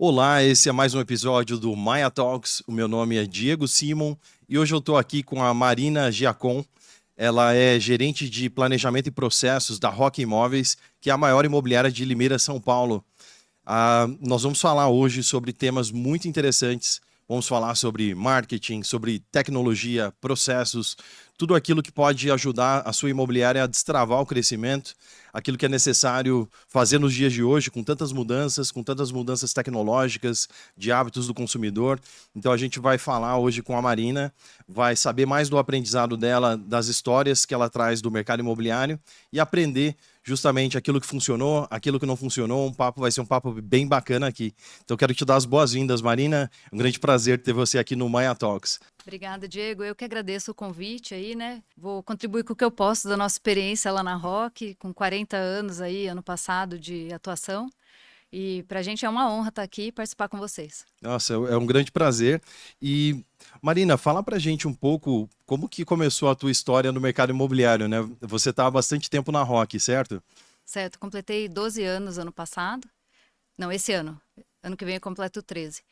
Olá, esse é mais um episódio do Maya Talks. O meu nome é Diego Simon e hoje eu estou aqui com a Marina Giacom. Ela é gerente de planejamento e processos da Rock Imóveis, que é a maior imobiliária de Limeira, São Paulo. Nós vamos falar hoje sobre temas muito interessantes. Vamos falar sobre marketing, sobre tecnologia, processos, tudo aquilo que pode ajudar a sua imobiliária a destravar o crescimento, aquilo que é necessário fazer nos dias de hoje, com tantas mudanças tecnológicas, de hábitos do consumidor. Então a gente vai falar hoje com a Marina, vai saber mais do aprendizado dela, das histórias que ela traz do mercado imobiliário e aprender justamente aquilo que funcionou, aquilo que não funcionou. Vai ser um papo bem bacana aqui. Então quero te dar as boas-vindas, Marina. É um grande prazer ter você aqui no Maya Talks. Obrigada, Diego. Eu que agradeço o convite aí, né? Vou contribuir com o que eu posso da nossa experiência lá na Rock, com 40 anos aí, ano passado, de atuação. E para a gente é uma honra estar aqui e participar com vocês. Nossa, é um grande prazer. E, Marina, fala pra gente um pouco como que começou a tua história no mercado imobiliário, né? Você está há bastante tempo na Rock, certo? Certo, completei 12 anos ano passado. Não, esse ano. Ano que vem eu completo 13.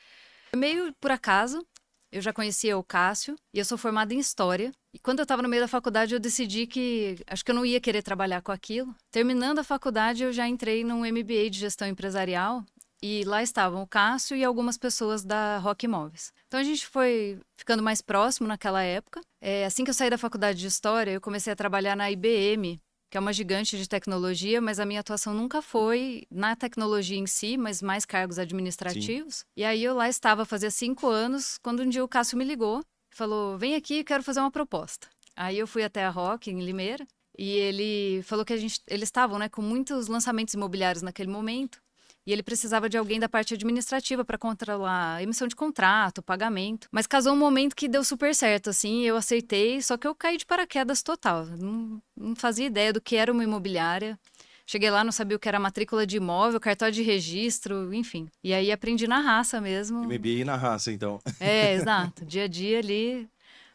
Meio por acaso, eu já conhecia o Cássio e eu sou formada em História. E quando eu estava no meio da faculdade, eu decidi que acho que eu não ia querer trabalhar com aquilo. Terminando a faculdade, eu já entrei num MBA de Gestão Empresarial e lá estavam o Cássio e algumas pessoas da Rock Imóveis. Então a gente foi ficando mais próximo naquela época. Assim que eu saí da faculdade de História, eu comecei a trabalhar na IBM, que é uma gigante de tecnologia, mas a minha atuação nunca foi na tecnologia em si, mas mais cargos Sim. administrativos. E aí eu lá estava, fazia 5 anos, quando um dia o Cássio me ligou, falou, vem aqui, quero fazer uma proposta. Aí eu fui até a Rock, em Limeira, e ele falou que eles estavam, né, com muitos lançamentos imobiliários naquele momento, e ele precisava de alguém da parte administrativa para controlar a emissão de contrato, pagamento. Mas casou um momento que deu super certo, assim, eu aceitei, só que eu caí de paraquedas total. Não fazia ideia do que era uma imobiliária. Cheguei lá, não sabia o que era matrícula de imóvel, cartório de registro, enfim. E aí aprendi na raça mesmo. MBA na raça, então. Exato, dia a dia ali.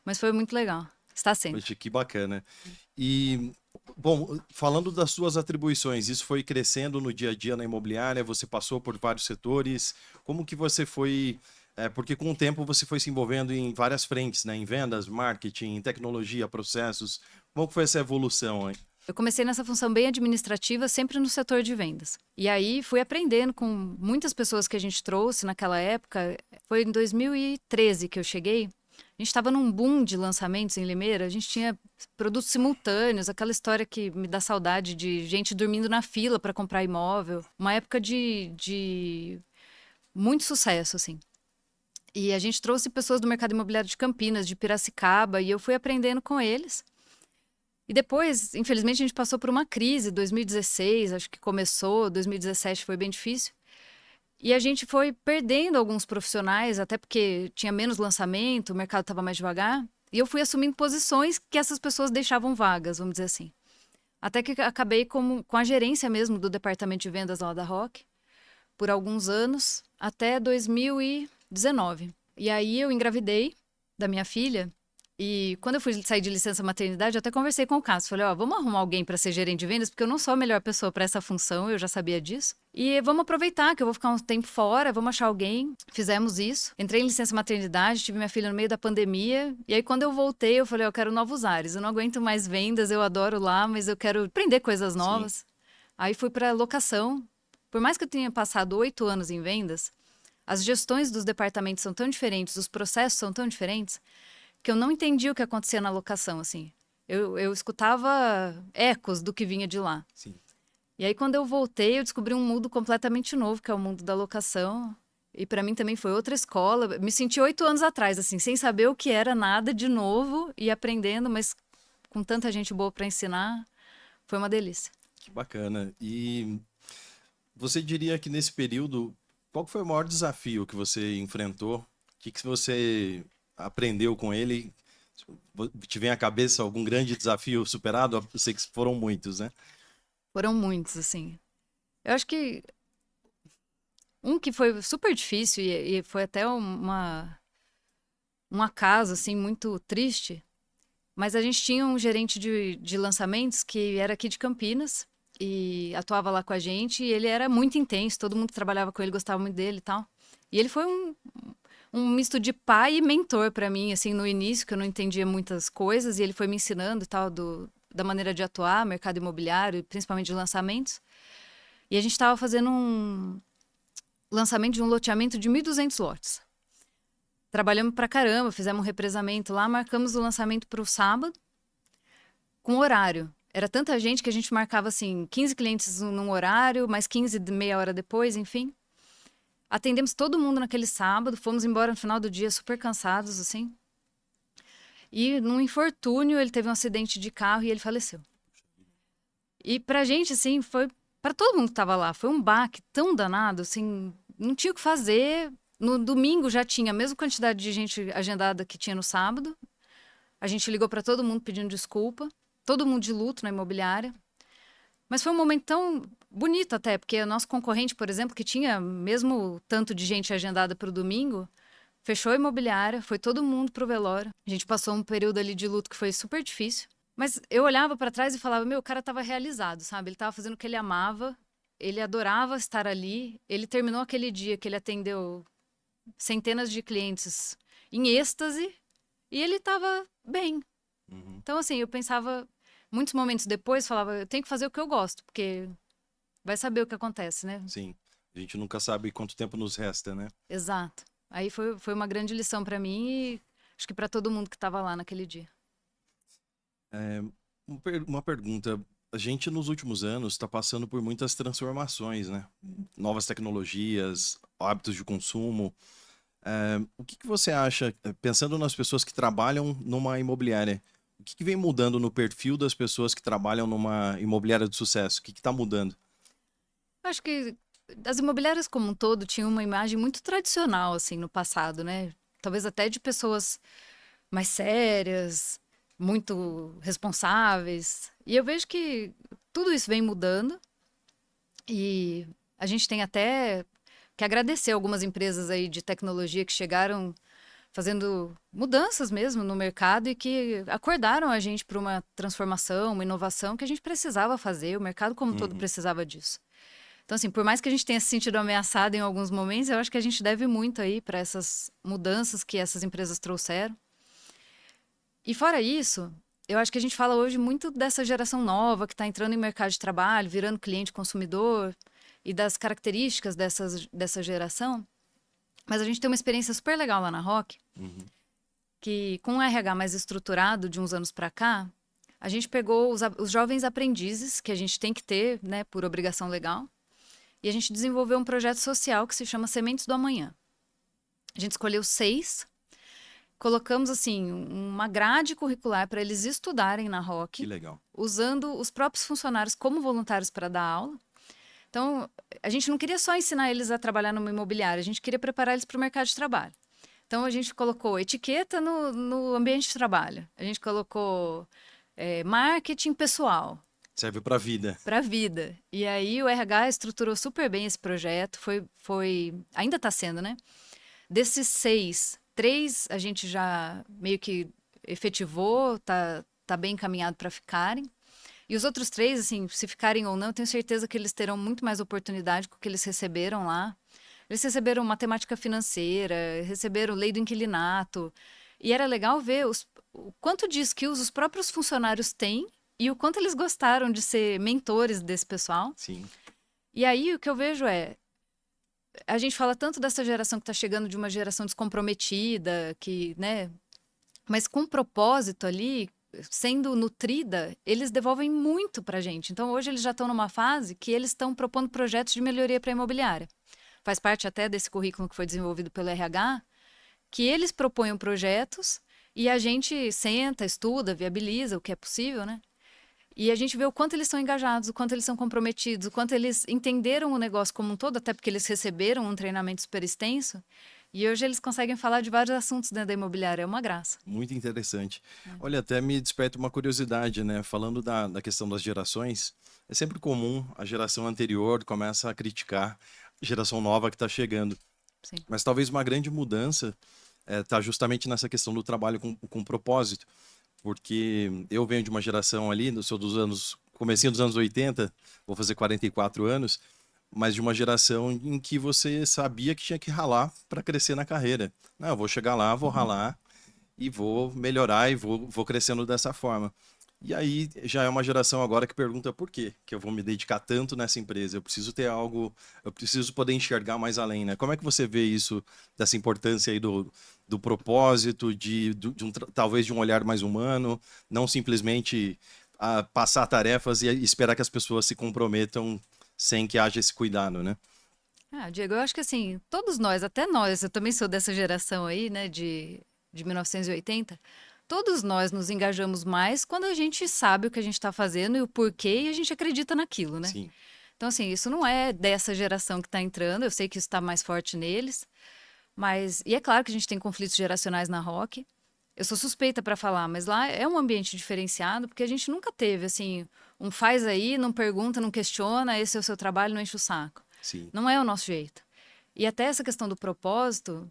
Mas foi muito legal. Está sendo. Poxa, que bacana. E, bom, falando das suas atribuições, isso foi crescendo no dia a dia na imobiliária, você passou por vários setores, como que você foi, porque com o tempo você foi se envolvendo em várias frentes, né? Em vendas, marketing, tecnologia, processos, como que foi essa evolução, hein? Eu comecei nessa função bem administrativa, sempre no setor de vendas. E aí fui aprendendo com muitas pessoas que a gente trouxe naquela época. Foi em 2013 que eu cheguei. A gente estava num boom de lançamentos em Limeira. A gente tinha produtos simultâneos, aquela história que me dá saudade de gente dormindo na fila para comprar imóvel. Uma época de muito sucesso, assim. E a gente trouxe pessoas do mercado imobiliário de Campinas, de Piracicaba, e eu fui aprendendo com eles. E depois, infelizmente, a gente passou por uma crise, 2016, acho que começou, 2017 foi bem difícil. E a gente foi perdendo alguns profissionais, até porque tinha menos lançamento, o mercado estava mais devagar. E eu fui assumindo posições que essas pessoas deixavam vagas, vamos dizer assim. Até que acabei com a gerência mesmo do departamento de vendas lá da Rock, por alguns anos, até 2019. E aí eu engravidei da minha filha. E quando eu fui sair de licença maternidade, eu até conversei com o Cássio. Falei, ó, vamos arrumar alguém para ser gerente de vendas, porque eu não sou a melhor pessoa para essa função, eu já sabia disso. E vamos aproveitar que eu vou ficar um tempo fora, vamos achar alguém. Fizemos isso. Entrei em licença maternidade, tive minha filha no meio da pandemia. E aí, quando eu voltei, eu falei, eu quero novos ares. Eu não aguento mais vendas, eu adoro lá, mas eu quero aprender coisas Sim. novas. Aí fui para locação. Por mais que eu tenha passado 8 anos em vendas, as gestões dos departamentos são tão diferentes, os processos são tão diferentes, que eu não entendi o que acontecia na locação, assim. Eu escutava ecos do que vinha de lá. Sim. E aí, quando eu voltei, eu descobri um mundo completamente novo, que é o mundo da locação. E para mim também foi outra escola. Me senti 8 anos atrás, assim, sem saber o que era nada de novo e aprendendo, mas com tanta gente boa para ensinar, foi uma delícia. Que bacana. E você diria que nesse período, qual que foi o maior desafio que você enfrentou? O que você aprendeu com ele? Te vem à cabeça algum grande desafio superado? Eu sei que foram muitos, né? Foram muitos, assim. Eu acho que um que foi super difícil e foi até um acaso, assim, muito triste. Mas a gente tinha um gerente de lançamentos que era aqui de Campinas e atuava lá com a gente. E ele era muito intenso, todo mundo que trabalhava com ele gostava muito dele e tal. E ele foi um misto de pai e mentor para mim, assim, no início, que eu não entendia muitas coisas, e ele foi me ensinando e tal, da maneira de atuar, mercado imobiliário, principalmente de lançamentos. E a gente estava fazendo um lançamento de um loteamento de 1.200 lotes. Trabalhamos pra caramba, fizemos um represamento lá, marcamos o lançamento para o sábado, com horário. Era tanta gente que a gente marcava, assim, 15 clientes num horário, mais 15 meia hora depois, enfim. Atendemos todo mundo naquele sábado, fomos embora no final do dia super cansados, assim. E num infortúnio, ele teve um acidente de carro e ele faleceu. E pra gente, assim, foi... Pra todo mundo que tava lá, foi um baque tão danado, assim, não tinha o que fazer. No domingo já tinha a mesma quantidade de gente agendada que tinha no sábado. A gente ligou pra todo mundo pedindo desculpa. Todo mundo de luto na imobiliária. Mas foi um momento tão bonito até, porque o nosso concorrente, por exemplo, que tinha mesmo tanto de gente agendada para o domingo, fechou a imobiliária, foi todo mundo pro velório. A gente passou um período ali de luto que foi super difícil. Mas eu olhava para trás e falava, meu, o cara tava realizado, sabe? Ele tava fazendo o que ele amava, ele adorava estar ali. Ele terminou aquele dia que ele atendeu centenas de clientes em êxtase e ele tava bem. Uhum. Então, assim, eu pensava, muitos momentos depois, falava, eu tenho que fazer o que eu gosto, porque vai saber o que acontece, né? Sim. A gente nunca sabe quanto tempo nos resta, né? Exato. Aí foi uma grande lição para mim e acho que para todo mundo que estava lá naquele dia. Uma pergunta. A gente, nos últimos anos, está passando por muitas transformações, né? Novas tecnologias, hábitos de consumo. O que que você acha, pensando nas pessoas que trabalham numa imobiliária, o que que vem mudando no perfil das pessoas que trabalham numa imobiliária de sucesso? O que está mudando? Acho que as imobiliárias como um todo tinham uma imagem muito tradicional, assim, no passado, né? Talvez até de pessoas mais sérias, muito responsáveis. E eu vejo que tudo isso vem mudando e a gente tem até que agradecer algumas empresas aí de tecnologia que chegaram fazendo mudanças mesmo no mercado e que acordaram a gente para uma transformação, uma inovação que a gente precisava fazer, o mercado como um todo Uhum. precisava disso. Então, assim, por mais que a gente tenha se sentido ameaçado em alguns momentos, eu acho que a gente deve muito aí para essas mudanças que essas empresas trouxeram. E fora isso, eu acho que a gente fala hoje muito dessa geração nova que está entrando em mercado de trabalho, virando cliente consumidor e das características dessa geração. Mas a gente tem uma experiência super legal lá na Rock, Uhum. que com um RH mais estruturado de uns anos para cá, a gente pegou os jovens aprendizes que a gente tem que ter, né, por obrigação legal, e a gente desenvolveu um projeto social que se chama Sementes do Amanhã. A gente escolheu 6, colocamos assim uma grade curricular para eles estudarem na Que Rock, legal. usando os próprios funcionários como voluntários para dar aula. Então, a gente não queria só ensinar eles a trabalhar numa imobiliária, a gente queria preparar eles para o mercado de trabalho. Então, a gente colocou etiqueta no ambiente de trabalho, a gente colocou marketing pessoal, Serve para a vida. para a vida. E aí o RH estruturou super bem esse projeto, ainda está sendo, né? Desses 6, 3 a gente já meio que efetivou, tá bem encaminhado para ficarem. E os outros 3, assim, se ficarem ou não, eu tenho certeza que eles terão muito mais oportunidade com o que eles receberam lá. Eles receberam matemática financeira, receberam lei do inquilinato. E era legal ver o quanto de skills os próprios funcionários têm e o quanto eles gostaram de ser mentores desse pessoal. Sim. E aí o que eu vejo a gente fala tanto dessa geração que está chegando de uma geração descomprometida, que, né, mas com propósito ali, sendo nutrida, eles devolvem muito para a gente. Então hoje eles já estão numa fase que eles estão propondo projetos de melhoria para a imobiliária. Faz parte até desse currículo que foi desenvolvido pelo RH, que eles propõem projetos e a gente senta, estuda, viabiliza o que é possível, né? E a gente vê o quanto eles são engajados, o quanto eles são comprometidos, o quanto eles entenderam o negócio como um todo, até porque eles receberam um treinamento super extenso. E hoje eles conseguem falar de vários assuntos dentro da imobiliária, é uma graça. Muito interessante. Olha, até me desperta uma curiosidade, né? Falando da questão das gerações, é sempre comum a geração anterior começa a criticar a geração nova que está chegando. Sim. Mas talvez uma grande mudança está justamente nessa questão do trabalho com propósito. Porque eu venho de uma geração ali, sou dos anos, comecinho dos anos 80, vou fazer 44 anos, mas de uma geração em que você sabia que tinha que ralar para crescer na carreira. Não, eu vou chegar lá, vou ralar e vou melhorar e vou crescendo dessa forma. E aí já é uma geração agora que pergunta por quê que eu vou me dedicar tanto nessa empresa. Eu preciso ter algo, eu preciso poder enxergar mais além, né? Como é que você vê isso, dessa importância aí do propósito, talvez de um olhar mais humano, não simplesmente passar tarefas e esperar que as pessoas se comprometam sem que haja esse cuidado, né? Ah, Diego, eu acho que assim, todos nós, até nós, eu também sou dessa geração aí, né, de 1980, todos nós nos engajamos mais quando a gente sabe o que a gente está fazendo e o porquê e a gente acredita naquilo, né? Sim, Então, assim, isso não é dessa geração que está entrando, eu sei que isso está mais forte neles, mas. E é claro que a gente tem conflitos geracionais na Rock. Eu sou suspeita para falar, mas lá é um ambiente diferenciado, porque a gente nunca teve, assim, um faz aí, não pergunta, não questiona, esse é o seu trabalho, não enche o saco. sim, Não é o nosso jeito. E até essa questão do propósito,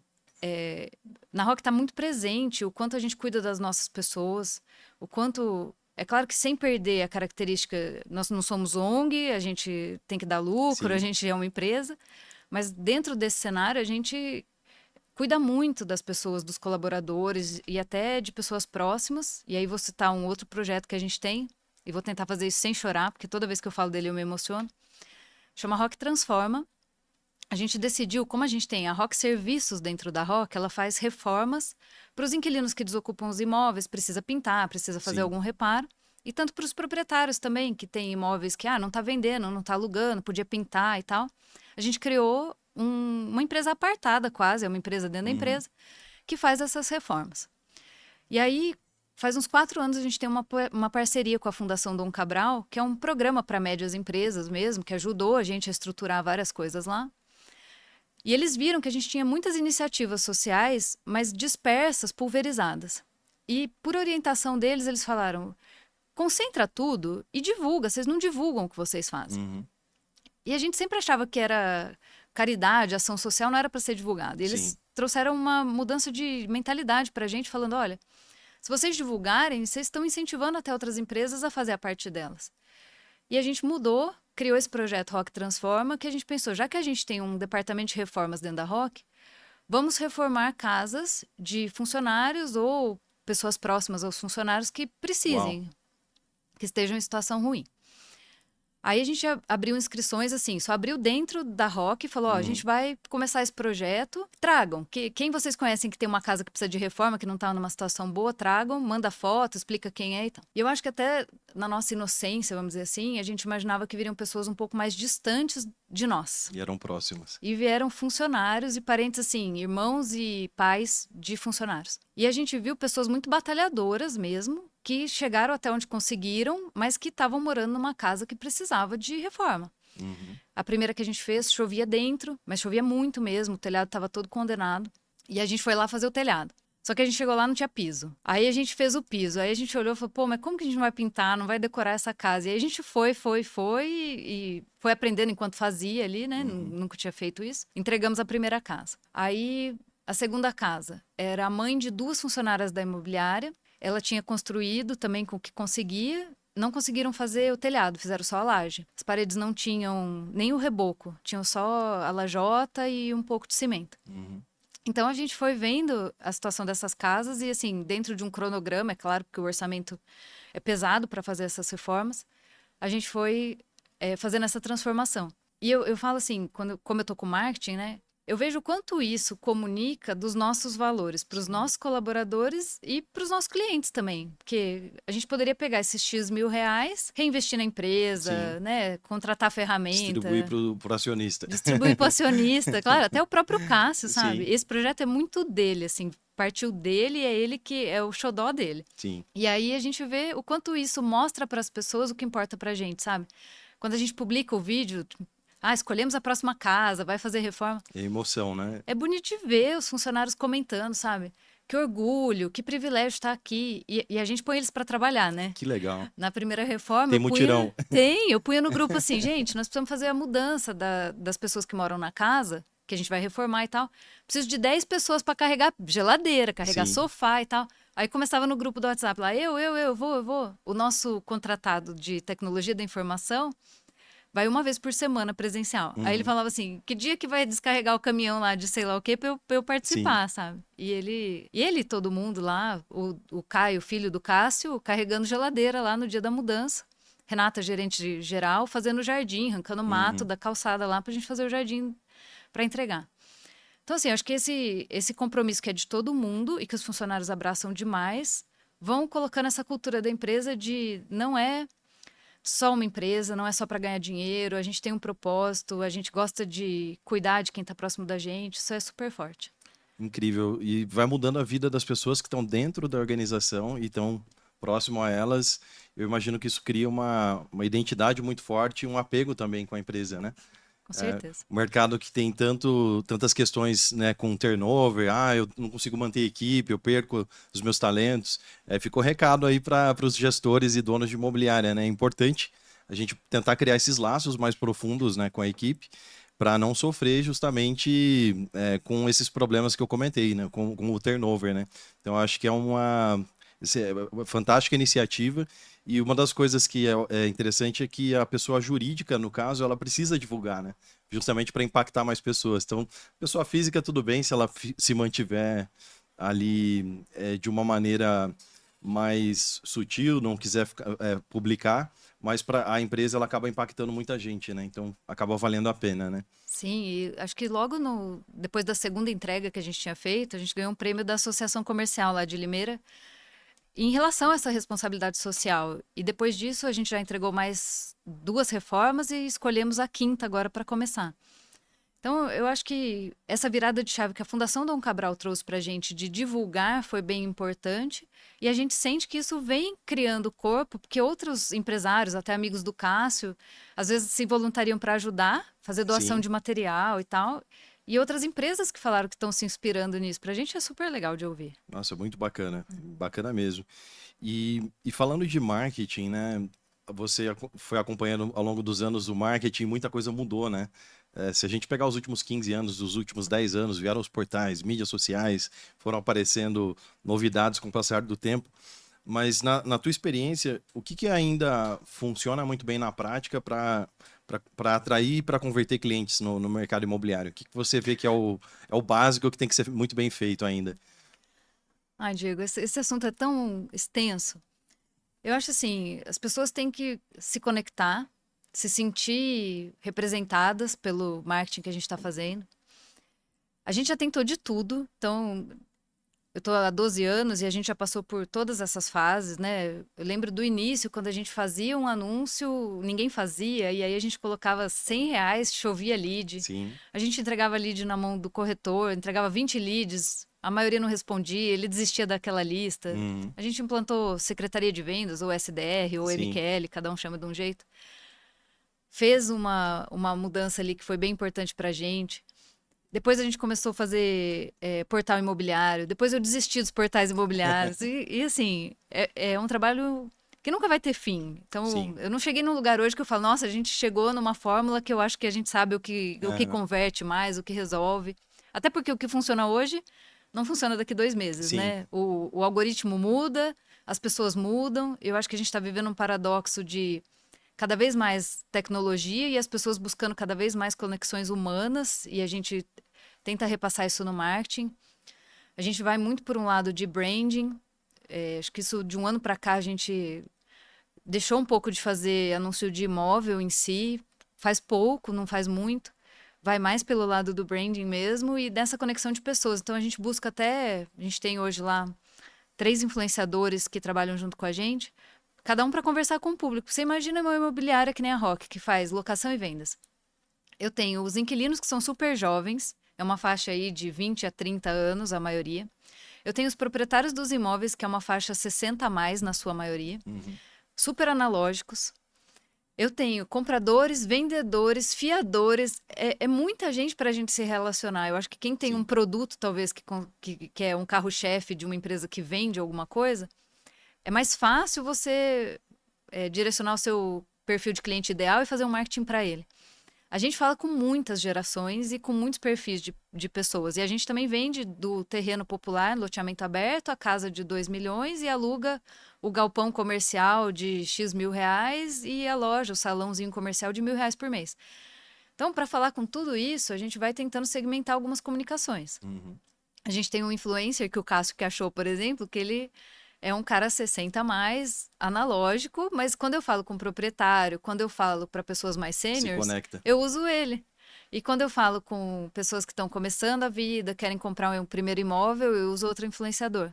na Rock está muito presente o quanto a gente cuida das nossas pessoas, o quanto. É claro que sem perder a característica, nós não somos ONG, a gente tem que dar lucro, a sim. gente é uma empresa, mas dentro desse cenário a gente cuida muito das pessoas, dos colaboradores e até de pessoas próximas. E aí vou citar um outro projeto que a gente tem, e vou tentar fazer isso sem chorar, porque toda vez que eu falo dele eu me emociono. Chama Rock Transforma. A gente decidiu, como a gente tem a Rock Serviços dentro da Rock, ela faz reformas para os inquilinos que desocupam os imóveis, precisa pintar, precisa fazer Sim. algum reparo. E tanto para os proprietários também, que tem imóveis que não está vendendo, não está alugando, podia pintar e tal. A gente criou uma empresa apartada quase, é uma empresa dentro da Uhum. empresa, que faz essas reformas. E aí, faz uns 4 anos, a gente tem uma parceria com a Fundação Dom Cabral, que é um programa para médias empresas mesmo, que ajudou a gente a estruturar várias coisas lá. E eles viram que a gente tinha muitas iniciativas sociais, mas dispersas, pulverizadas. E por orientação deles, eles falaram: concentra tudo e divulga, vocês não divulgam o que vocês fazem. Uhum. E a gente sempre achava que era caridade, ação social, não era para ser divulgado. E Sim. eles trouxeram uma mudança de mentalidade para a gente, falando: olha, se vocês divulgarem, vocês estão incentivando até outras empresas a fazer a parte delas. E a gente mudou, criou esse projeto Rock Transforma, que a gente pensou, já que a gente tem um departamento de reformas dentro da Rock, vamos reformar casas de funcionários ou pessoas próximas aos funcionários que Uau. precisem, que estejam em situação ruim. Aí a gente abriu inscrições assim, só abriu dentro da Rock e falou: ó, a Uhum. gente vai começar esse projeto, tragam. Quem vocês conhecem que tem uma casa que precisa de reforma, que não tá numa situação boa, tragam, manda foto, explica quem é e tal. E eu acho que até na nossa inocência, vamos dizer assim, a gente imaginava que viriam pessoas um pouco mais distantes de nós. E eram próximas. E vieram funcionários e parentes, assim, irmãos e pais de funcionários. E a gente viu pessoas muito batalhadoras mesmo, que chegaram até onde conseguiram, mas que estavam morando numa casa que precisava de reforma. Uhum. A primeira que a gente fez chovia dentro, mas chovia muito mesmo, o telhado estava todo condenado. E a gente foi lá fazer o telhado. Só que a gente chegou lá, não tinha piso. Aí a gente fez o piso. Aí a gente olhou e falou: pô, mas como que a gente não vai pintar, não vai decorar essa casa? E aí a gente foi e foi aprendendo enquanto fazia ali, né? Uhum. Nunca tinha feito isso. Entregamos a primeira casa. Aí a segunda casa era a mãe de 2 funcionárias da imobiliária. Ela tinha construído também com o que conseguia. Não conseguiram fazer o telhado, fizeram só a laje. As paredes não tinham nem o reboco, tinham só a lajota e um pouco de cimento. Uhum. Então a gente foi vendo a situação dessas casas e, assim, dentro de um cronograma, é claro que o orçamento é pesado para fazer essas reformas, a gente foi fazendo essa transformação. E eu falo assim, como eu tô com marketing, né? Eu vejo o quanto isso comunica dos nossos valores para os Sim. nossos colaboradores e para os nossos clientes também. Porque a gente poderia pegar esses X mil reais, reinvestir na Sim. empresa, né? Contratar Distribuir ferramenta. pro acionista. Distribuir para o acionista, claro, até o próprio Cássio, sabe? Sim, Esse projeto é muito dele, assim, partiu dele e é ele que é o xodó dele. sim. E aí a gente vê o quanto isso mostra para as pessoas o que importa pra gente, sabe? Quando a gente publica o vídeo, escolhemos a próxima casa, vai fazer reforma. É emoção, né? É bonito de ver os funcionários comentando, sabe? Que orgulho, que privilégio estar aqui. E a gente põe eles para trabalhar, né? Que legal. Na primeira reforma, Tem mutirão. eu punha no grupo assim, gente, nós precisamos fazer a mudança das pessoas que moram na casa, que a gente vai reformar e tal. Preciso de 10 pessoas para carregar geladeira, carregar Sim. sofá e tal. Aí começava no grupo do WhatsApp lá, eu vou. O nosso contratado de tecnologia da informação vai uma vez por semana presencial. Aí ele falava assim, que dia que vai descarregar o caminhão lá de sei lá o quê pra eu participar, sabe? E ele e todo mundo lá, o Caio, filho do Cássio, carregando geladeira lá no dia da mudança. Renata, gerente geral, fazendo o jardim, arrancando mato da calçada lá pra gente fazer o jardim para entregar. Então, assim, acho que esse compromisso que é de todo mundo e que os funcionários abraçam demais, vão colocando essa cultura da empresa de não é só uma empresa, não é só para ganhar dinheiro, a gente tem um propósito, a gente gosta de cuidar de quem está próximo da gente, isso é super forte. Incrível. E vai mudando a vida das pessoas que estão dentro da organização e estão próximo a elas. Eu imagino que isso cria uma identidade muito forte e um apego também com a empresa, né? Com certeza. Um mercado que tem tantas questões, né, com turnover, eu não consigo manter equipe, eu perco os meus talentos. Ficou recado aí para os gestores e donos de imobiliária, né? É importante a gente tentar criar esses laços mais profundos, né, com a equipe, para não sofrer justamente com esses problemas que eu comentei, né, com o turnover, né? Então, acho que é uma fantástica iniciativa. E uma das coisas que é interessante é que a pessoa jurídica, no caso, ela precisa divulgar, né? Justamente para impactar mais pessoas. Então, pessoa física, tudo bem se ela se mantiver ali de uma maneira mais sutil, não quiser publicar, mas para a empresa ela acaba impactando muita gente, né? Então, acaba valendo a pena, né? Sim, e acho que logo depois da segunda entrega que a gente tinha feito, a gente ganhou um prêmio da Associação Comercial lá de Limeira, em relação a essa responsabilidade social. E depois disso, a gente já entregou mais 2 reformas e escolhemos a quinta agora para começar. Então, eu acho que essa virada de chave que a Fundação Dom Cabral trouxe para a gente de divulgar foi bem importante. E a gente sente que isso vem criando corpo, porque outros empresários, até amigos do Cássio, às vezes se voluntariam para ajudar, fazer doação Sim. de material e tal. E outras empresas que falaram que estão se inspirando nisso. Para a gente é super legal de ouvir. Nossa, muito bacana. Bacana mesmo. E falando de marketing, né? Você foi acompanhando ao longo dos anos o marketing, muita coisa mudou, né? Se a gente pegar os últimos 15 anos, os últimos 10 anos, vieram os portais, mídias sociais, foram aparecendo novidades com o passar do tempo. Mas na tua experiência, o que ainda funciona muito bem na prática para atrair e para converter clientes no mercado imobiliário? O que você vê que é o básico que tem que ser muito bem feito ainda? Ai, Diego, esse assunto é tão extenso. Eu acho assim, as pessoas têm que se conectar, se sentir representadas pelo marketing que a gente está fazendo. A gente já tentou de tudo, então eu estou há 12 anos e a gente já passou por todas essas fases, né? Eu lembro do início, quando a gente fazia um anúncio, ninguém fazia, e aí a gente colocava R$ 100, chovia lead. Sim. A gente entregava lead na mão do corretor, entregava 20 leads, a maioria não respondia, ele desistia daquela lista. Uhum. A gente implantou Secretaria de Vendas, ou SDR, ou Sim. MQL, cada um chama de um jeito. Fez uma mudança ali que foi bem importante pra gente. Depois a gente começou a fazer portal imobiliário. Depois eu desisti dos portais imobiliários. E assim, é um trabalho que nunca vai ter fim. Então, Sim. eu não cheguei num lugar hoje que eu falo, nossa, a gente chegou numa fórmula que eu acho que a gente sabe o que converte mais, o que resolve. Até porque o que funciona hoje não funciona daqui 2 meses, Sim. né? O algoritmo muda, as pessoas mudam. Eu acho que a gente está vivendo um paradoxo de cada vez mais tecnologia e as pessoas buscando cada vez mais conexões humanas, e a gente tenta repassar isso no marketing. A gente vai muito por um lado de branding. Acho que isso, de um ano para cá, a gente deixou um pouco de fazer anúncio de imóvel em si. Faz pouco, não faz muito. Vai mais pelo lado do branding mesmo e dessa conexão de pessoas. Então, a gente busca até... A gente tem hoje lá 3 influenciadores que trabalham junto com a gente, cada um para conversar com o público. Você imagina uma imobiliária que nem a Rock, que faz locação e vendas. Eu tenho os inquilinos que são super jovens, é uma faixa aí de 20 a 30 anos, a maioria. Eu tenho os proprietários dos imóveis, que é uma faixa 60 a mais, na sua maioria. Super analógicos. Eu tenho compradores, vendedores, fiadores. É muita gente para a gente se relacionar. Eu acho que quem tem Sim. um produto, talvez, que é um carro-chefe de uma empresa que vende alguma coisa, é mais fácil você direcionar o seu perfil de cliente ideal e fazer um marketing para ele. A gente fala com muitas gerações e com muitos perfis de pessoas. E a gente também vende do terreno popular, loteamento aberto, a casa de 2 milhões e aluga o galpão comercial de X mil reais e a loja, o salãozinho comercial de R$ 1.000 por mês. Então, para falar com tudo isso, a gente vai tentando segmentar algumas comunicações. Uhum. A gente tem um influencer, que o Cássio que achou, por exemplo, que ele é um cara 60 a mais, analógico, mas quando eu falo com o proprietário, quando eu falo para pessoas mais Se sêniores, conecta. eu uso ele. E quando eu falo com pessoas que estão começando a vida, querem comprar um primeiro imóvel, eu uso outro influenciador.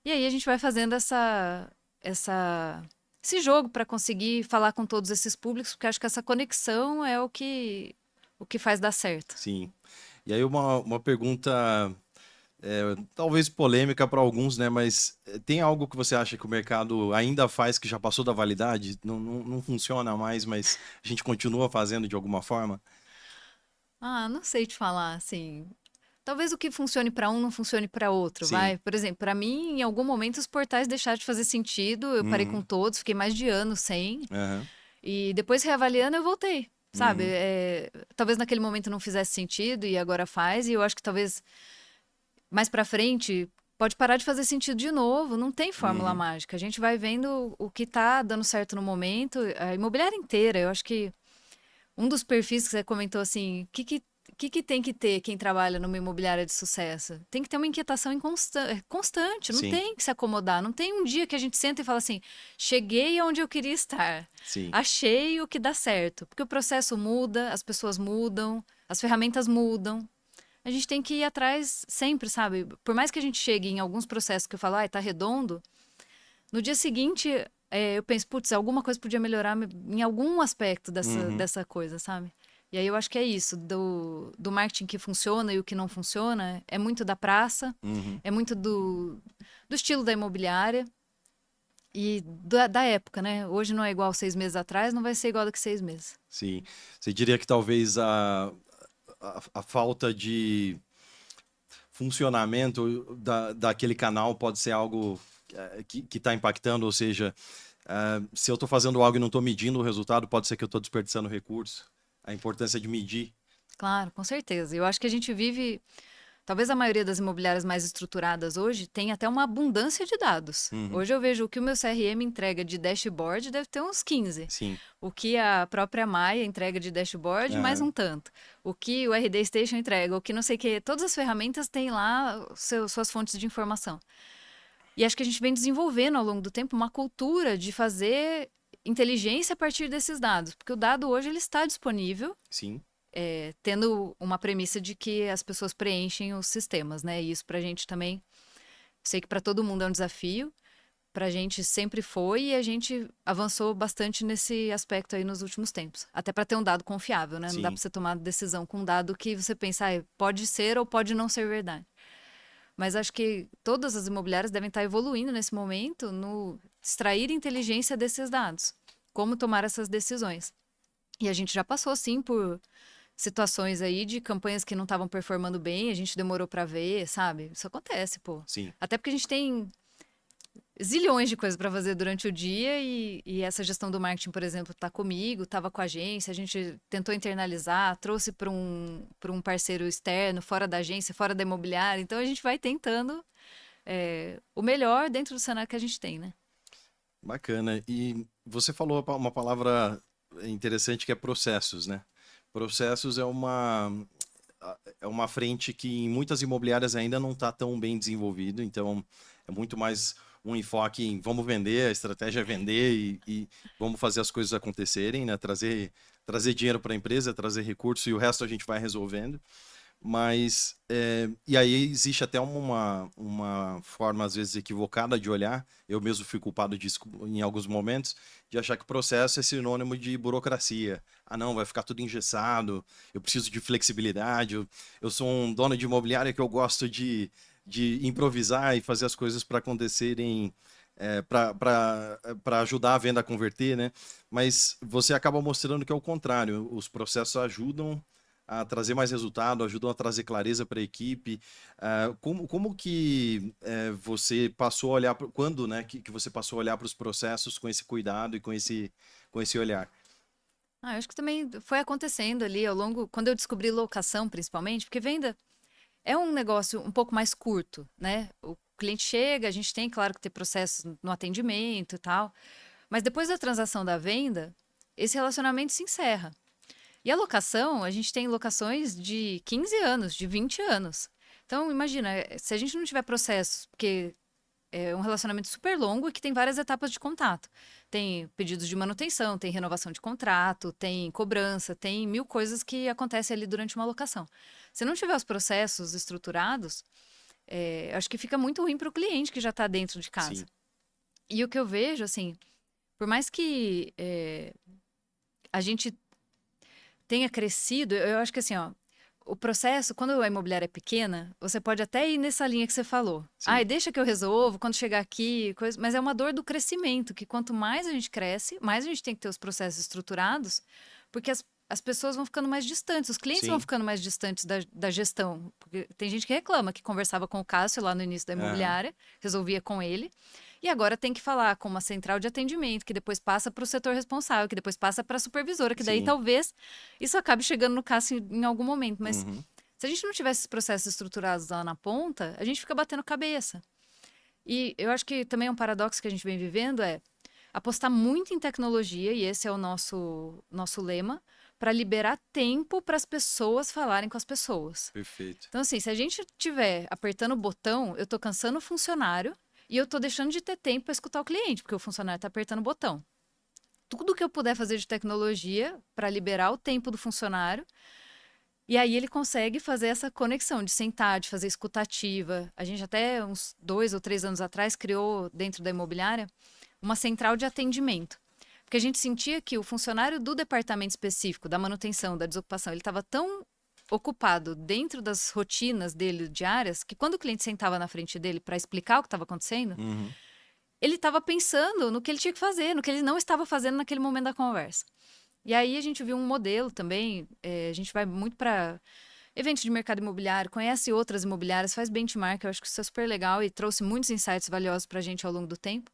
E aí a gente vai fazendo esse jogo para conseguir falar com todos esses públicos, porque acho que essa conexão é o que faz dar certo. Sim. E aí uma pergunta talvez polêmica para alguns, né? Mas tem algo que você acha que o mercado ainda faz que já passou da validade? Não funciona mais, mas a gente continua fazendo de alguma forma? Ah, não sei te falar, assim. Talvez o que funcione para um não funcione para outro, Sim. vai. Por exemplo, para mim, em algum momento os portais deixaram de fazer sentido. Eu parei com Uhum. todos, fiquei mais de ano sem. Aham. E depois reavaliando, eu voltei. Sabe? Uhum. Talvez naquele momento não fizesse sentido e agora faz. E eu acho que talvez mais para frente pode parar de fazer sentido de novo. Não tem fórmula Uhum. mágica. A gente vai vendo o que tá dando certo no momento. A imobiliária inteira, eu acho que um dos perfis que você comentou assim, o que tem que ter quem trabalha numa imobiliária de sucesso? Tem que ter uma inquietação constante, não Sim. tem que se acomodar. Não tem um dia que a gente senta e fala assim: cheguei aonde eu queria estar, Sim. achei o que dá certo. Porque o processo muda, as pessoas mudam, as ferramentas mudam. A gente tem que ir atrás sempre, sabe? Por mais que a gente chegue em alguns processos que eu falo, ai, tá redondo, no dia seguinte eu penso, putz, alguma coisa podia melhorar em algum aspecto dessa, Uhum. dessa coisa, sabe? E aí eu acho que é isso, do marketing que funciona e o que não funciona, é muito da praça, Uhum. é muito do estilo da imobiliária e da época, né? Hoje não é igual 6 meses atrás, não vai ser igual daqui 6 meses. Sim. Você diria que talvez a falta de funcionamento daquele canal pode ser algo que está impactando, ou seja, se eu estou fazendo algo e não estou medindo o resultado, pode ser que eu estou desperdiçando recurso. A importância de medir. Claro, com certeza. Eu acho que a gente vive. Talvez a maioria das imobiliárias mais estruturadas hoje tenha até uma abundância de dados. Uhum. Hoje eu vejo o que o meu CRM entrega de dashboard deve ter uns 15. Sim. O que a própria Maia entrega de dashboard, mais Aham. um tanto. O que o RD Station entrega, o que não sei o que. Todas as ferramentas têm lá suas fontes de informação. E acho que a gente vem desenvolvendo ao longo do tempo uma cultura de fazer inteligência a partir desses dados. Porque o dado hoje ele está disponível Sim. tendo uma premissa de que as pessoas preenchem os sistemas, né? E isso pra gente também, sei que para todo mundo é um desafio, pra gente sempre foi e a gente avançou bastante nesse aspecto aí nos últimos tempos. Até para ter um dado confiável, né? Não dá Sim. para você tomar decisão com um dado que você pensa, pode ser ou pode não ser verdade. Mas acho que todas as imobiliárias devem estar evoluindo nesse momento no extrair inteligência desses dados. Como tomar essas decisões. E a gente já passou, sim, por situações aí de campanhas que não estavam performando bem, a gente demorou para ver, sabe? Isso acontece, pô. Sim. Até porque a gente tem zilhões de coisas para fazer durante o dia e essa gestão do marketing, por exemplo, tá comigo, tava com a agência, a gente tentou internalizar, trouxe para um parceiro externo, fora da agência, fora da imobiliária, então a gente vai tentando o melhor dentro do cenário que a gente tem, né? Bacana. E você falou uma palavra interessante que é processos, né? Processos é uma frente que em muitas imobiliárias ainda não está tão bem desenvolvido, então é muito mais um enfoque em vamos vender, a estratégia é vender e vamos fazer as coisas acontecerem, né? Trazer dinheiro para a empresa, trazer recurso e o resto a gente vai resolvendo. Mas, e aí existe até uma forma, às vezes, equivocada de olhar, eu mesmo fui culpado disso em alguns momentos, de achar que o processo é sinônimo de burocracia. Ah, não, vai ficar tudo engessado, eu preciso de flexibilidade, eu sou um dono de imobiliária que eu gosto de improvisar e fazer as coisas para acontecerem, para ajudar a venda a converter, né? Mas você acaba mostrando que é o contrário, os processos ajudam a trazer mais resultado, ajudam a trazer clareza para a equipe. Como que você passou a olhar, quando, né, que você passou a olhar para os processos com esse cuidado e com esse olhar? Eu acho que também foi acontecendo ali ao longo, quando eu descobri locação, principalmente, porque venda é um negócio um pouco mais curto, né? O cliente chega, a gente tem, claro, que ter processos no atendimento e tal, mas depois da transação da venda, esse relacionamento se encerra. E a locação, a gente tem locações de 15 anos, de 20 anos. Então, imagina, se a gente não tiver processos, porque é um relacionamento super longo e que tem várias etapas de contato. Tem pedidos de manutenção, tem renovação de contrato, tem cobrança, tem mil coisas que acontecem ali durante uma locação. Se não tiver os processos estruturados, acho que fica muito ruim para o cliente que já está dentro de casa. Sim. E o que eu vejo, assim, por mais que a gente tenha crescido, eu acho que assim, ó, o processo, quando a imobiliária é pequena, você pode até ir nessa linha que você falou. Sim. Deixa que eu resolvo, quando chegar aqui, coisa... mas é uma dor do crescimento, que quanto mais a gente cresce, mais a gente tem que ter os processos estruturados, porque as pessoas vão ficando mais distantes, os clientes vão Sim. ficando mais distantes da gestão. Porque tem gente que reclama, que conversava com o Cássio lá no início da Aham. imobiliária, resolvia com ele, e agora tem que falar com uma central de atendimento, que depois passa para o setor responsável, que depois passa para a supervisora, que daí Sim. talvez isso acabe chegando no Cássio em algum momento. Mas Uhum. se a gente não tivesse esses processos estruturados lá na ponta, a gente fica batendo cabeça. E eu acho que também um paradoxo que a gente vem vivendo é apostar muito em tecnologia, e esse é o nosso lema, para liberar tempo para as pessoas falarem com as pessoas. Perfeito. Então, assim, se a gente estiver apertando o botão, eu estou cansando o funcionário e eu estou deixando de ter tempo para escutar o cliente, porque o funcionário está apertando o botão. Tudo que eu puder fazer de tecnologia para liberar o tempo do funcionário, e aí ele consegue fazer essa conexão de sentar, de fazer escutativa. A gente até uns 2 ou 3 anos atrás criou dentro da imobiliária uma central de atendimento. Porque a gente sentia que o funcionário do departamento específico, da manutenção, da desocupação, ele estava tão ocupado dentro das rotinas dele diárias que quando o cliente sentava na frente dele para explicar o que estava acontecendo, Uhum. ele estava pensando no que ele tinha que fazer, no que ele não estava fazendo naquele momento da conversa. E aí a gente viu um modelo também, a gente vai muito para eventos de mercado imobiliário, conhece outras imobiliárias, faz benchmark, eu acho que isso é super legal e trouxe muitos insights valiosos para a gente ao longo do tempo.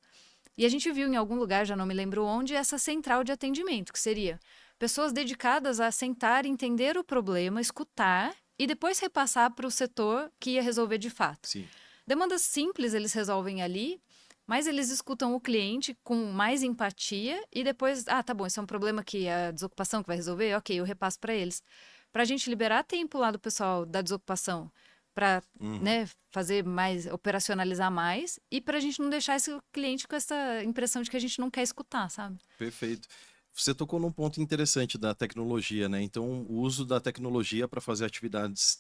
E a gente viu em algum lugar, já não me lembro onde, essa central de atendimento, que seria pessoas dedicadas a sentar, entender o problema, escutar e depois repassar para o setor que ia resolver de fato. Sim. Demandas simples eles resolvem ali, mas eles escutam o cliente com mais empatia e depois, tá bom, esse é um problema que a desocupação que vai resolver, ok, eu repasso para eles. Para a gente liberar tempo lá do pessoal da desocupação para, Uhum. né, fazer mais, operacionalizar mais e para a gente não deixar esse cliente com essa impressão de que a gente não quer escutar, sabe? Perfeito. Você tocou num ponto interessante da tecnologia, né? Então, o uso da tecnologia para fazer atividades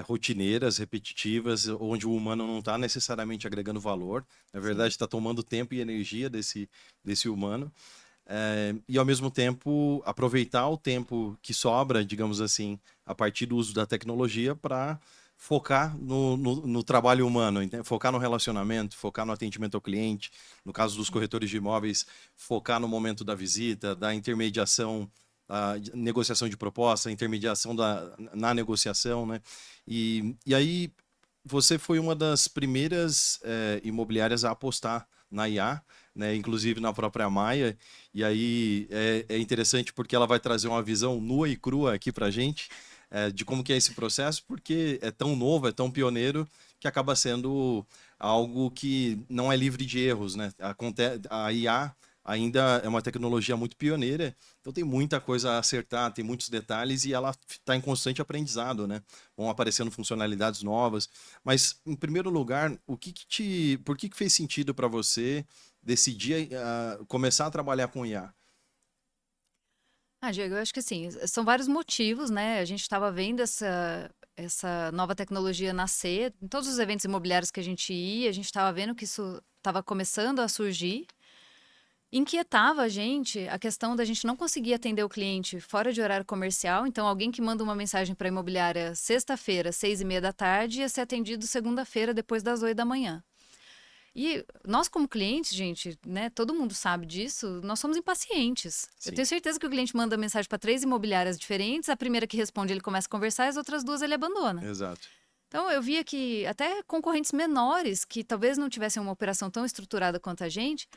rotineiras, repetitivas, onde o humano não está necessariamente agregando valor, na Sim. verdade está tomando tempo e energia desse humano, e ao mesmo tempo aproveitar o tempo que sobra, digamos assim, a partir do uso da tecnologia para focar no trabalho humano, focar no relacionamento, focar no atendimento ao cliente, no caso dos Sim. corretores de imóveis, focar no momento da visita, da intermediação, a negociação de proposta, a intermediação na negociação, né? E aí você foi uma das primeiras imobiliárias a apostar na IA, né? Inclusive na própria Maia, e aí é interessante porque ela vai trazer uma visão nua e crua aqui para a gente, de como que é esse processo, porque é tão novo, é tão pioneiro, que acaba sendo algo que não é livre de erros, né? A IA ainda é uma tecnologia muito pioneira, então tem muita coisa a acertar, tem muitos detalhes e ela está em constante aprendizado, né? Vão aparecendo funcionalidades novas. Mas, em primeiro lugar, por que fez sentido para você decidir começar a trabalhar com IA? Diego, eu acho que assim, são vários motivos, né? A gente estava vendo essa nova tecnologia nascer, em todos os eventos imobiliários que a gente ia, a gente estava vendo que isso estava começando a surgir. Inquietava a gente a questão da gente não conseguir atender o cliente fora de horário comercial. Então, alguém que manda uma mensagem para a imobiliária sexta-feira, 6:30 da tarde, ia ser atendido segunda-feira, depois das 8 da manhã. E nós, como clientes, gente, né, todo mundo sabe disso, nós somos impacientes. Eu Sim, tenho certeza que o cliente manda mensagem para 3 imobiliárias diferentes, a primeira que responde ele começa a conversar, as outras duas ele abandona. exato. Então, eu via que até concorrentes menores, que talvez não tivessem uma operação tão estruturada quanto a gente,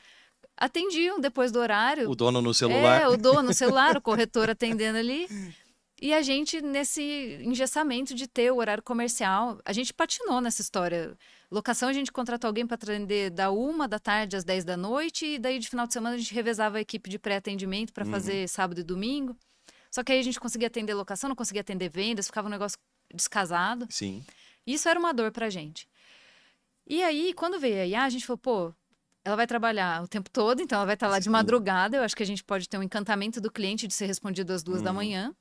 atendiam depois do horário. O dono no celular. O dono no celular, o corretor atendendo ali. E a gente nesse engessamento de ter o horário comercial. A gente patinou nessa história. Locação, a gente contratou alguém para atender da 1 da tarde às 10 da noite. E daí, de final de semana, a gente revezava a equipe de pré-atendimento para fazer sábado e domingo. Só que aí a gente conseguia atender locação, não conseguia atender vendas, ficava um negócio descasado. Sim. Isso era uma dor pra gente. E aí, quando veio a IA, a gente falou, pô, ela vai trabalhar o tempo todo, então ela vai estar lá de madrugada. Eu acho que a gente pode ter um encantamento do cliente de ser respondido às 2 da manhã.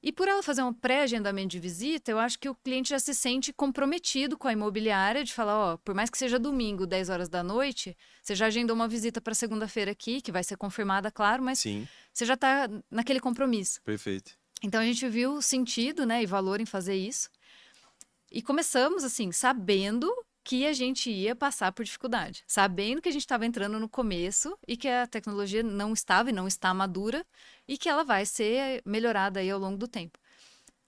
E por ela fazer um pré-agendamento de visita, eu acho que o cliente já se sente comprometido com a imobiliária de falar, ó, por mais que seja domingo, 10 horas da noite, você já agendou uma visita para segunda-feira aqui, que vai ser confirmada, claro, mas Sim. você já está naquele compromisso. Perfeito. Então a gente viu sentido, né, e valor em fazer isso. E começamos, assim, sabendo que a gente ia passar por dificuldade. Sabendo que a gente estava entrando no começo e que a tecnologia não estava e não está madura e que ela vai ser melhorada aí ao longo do tempo.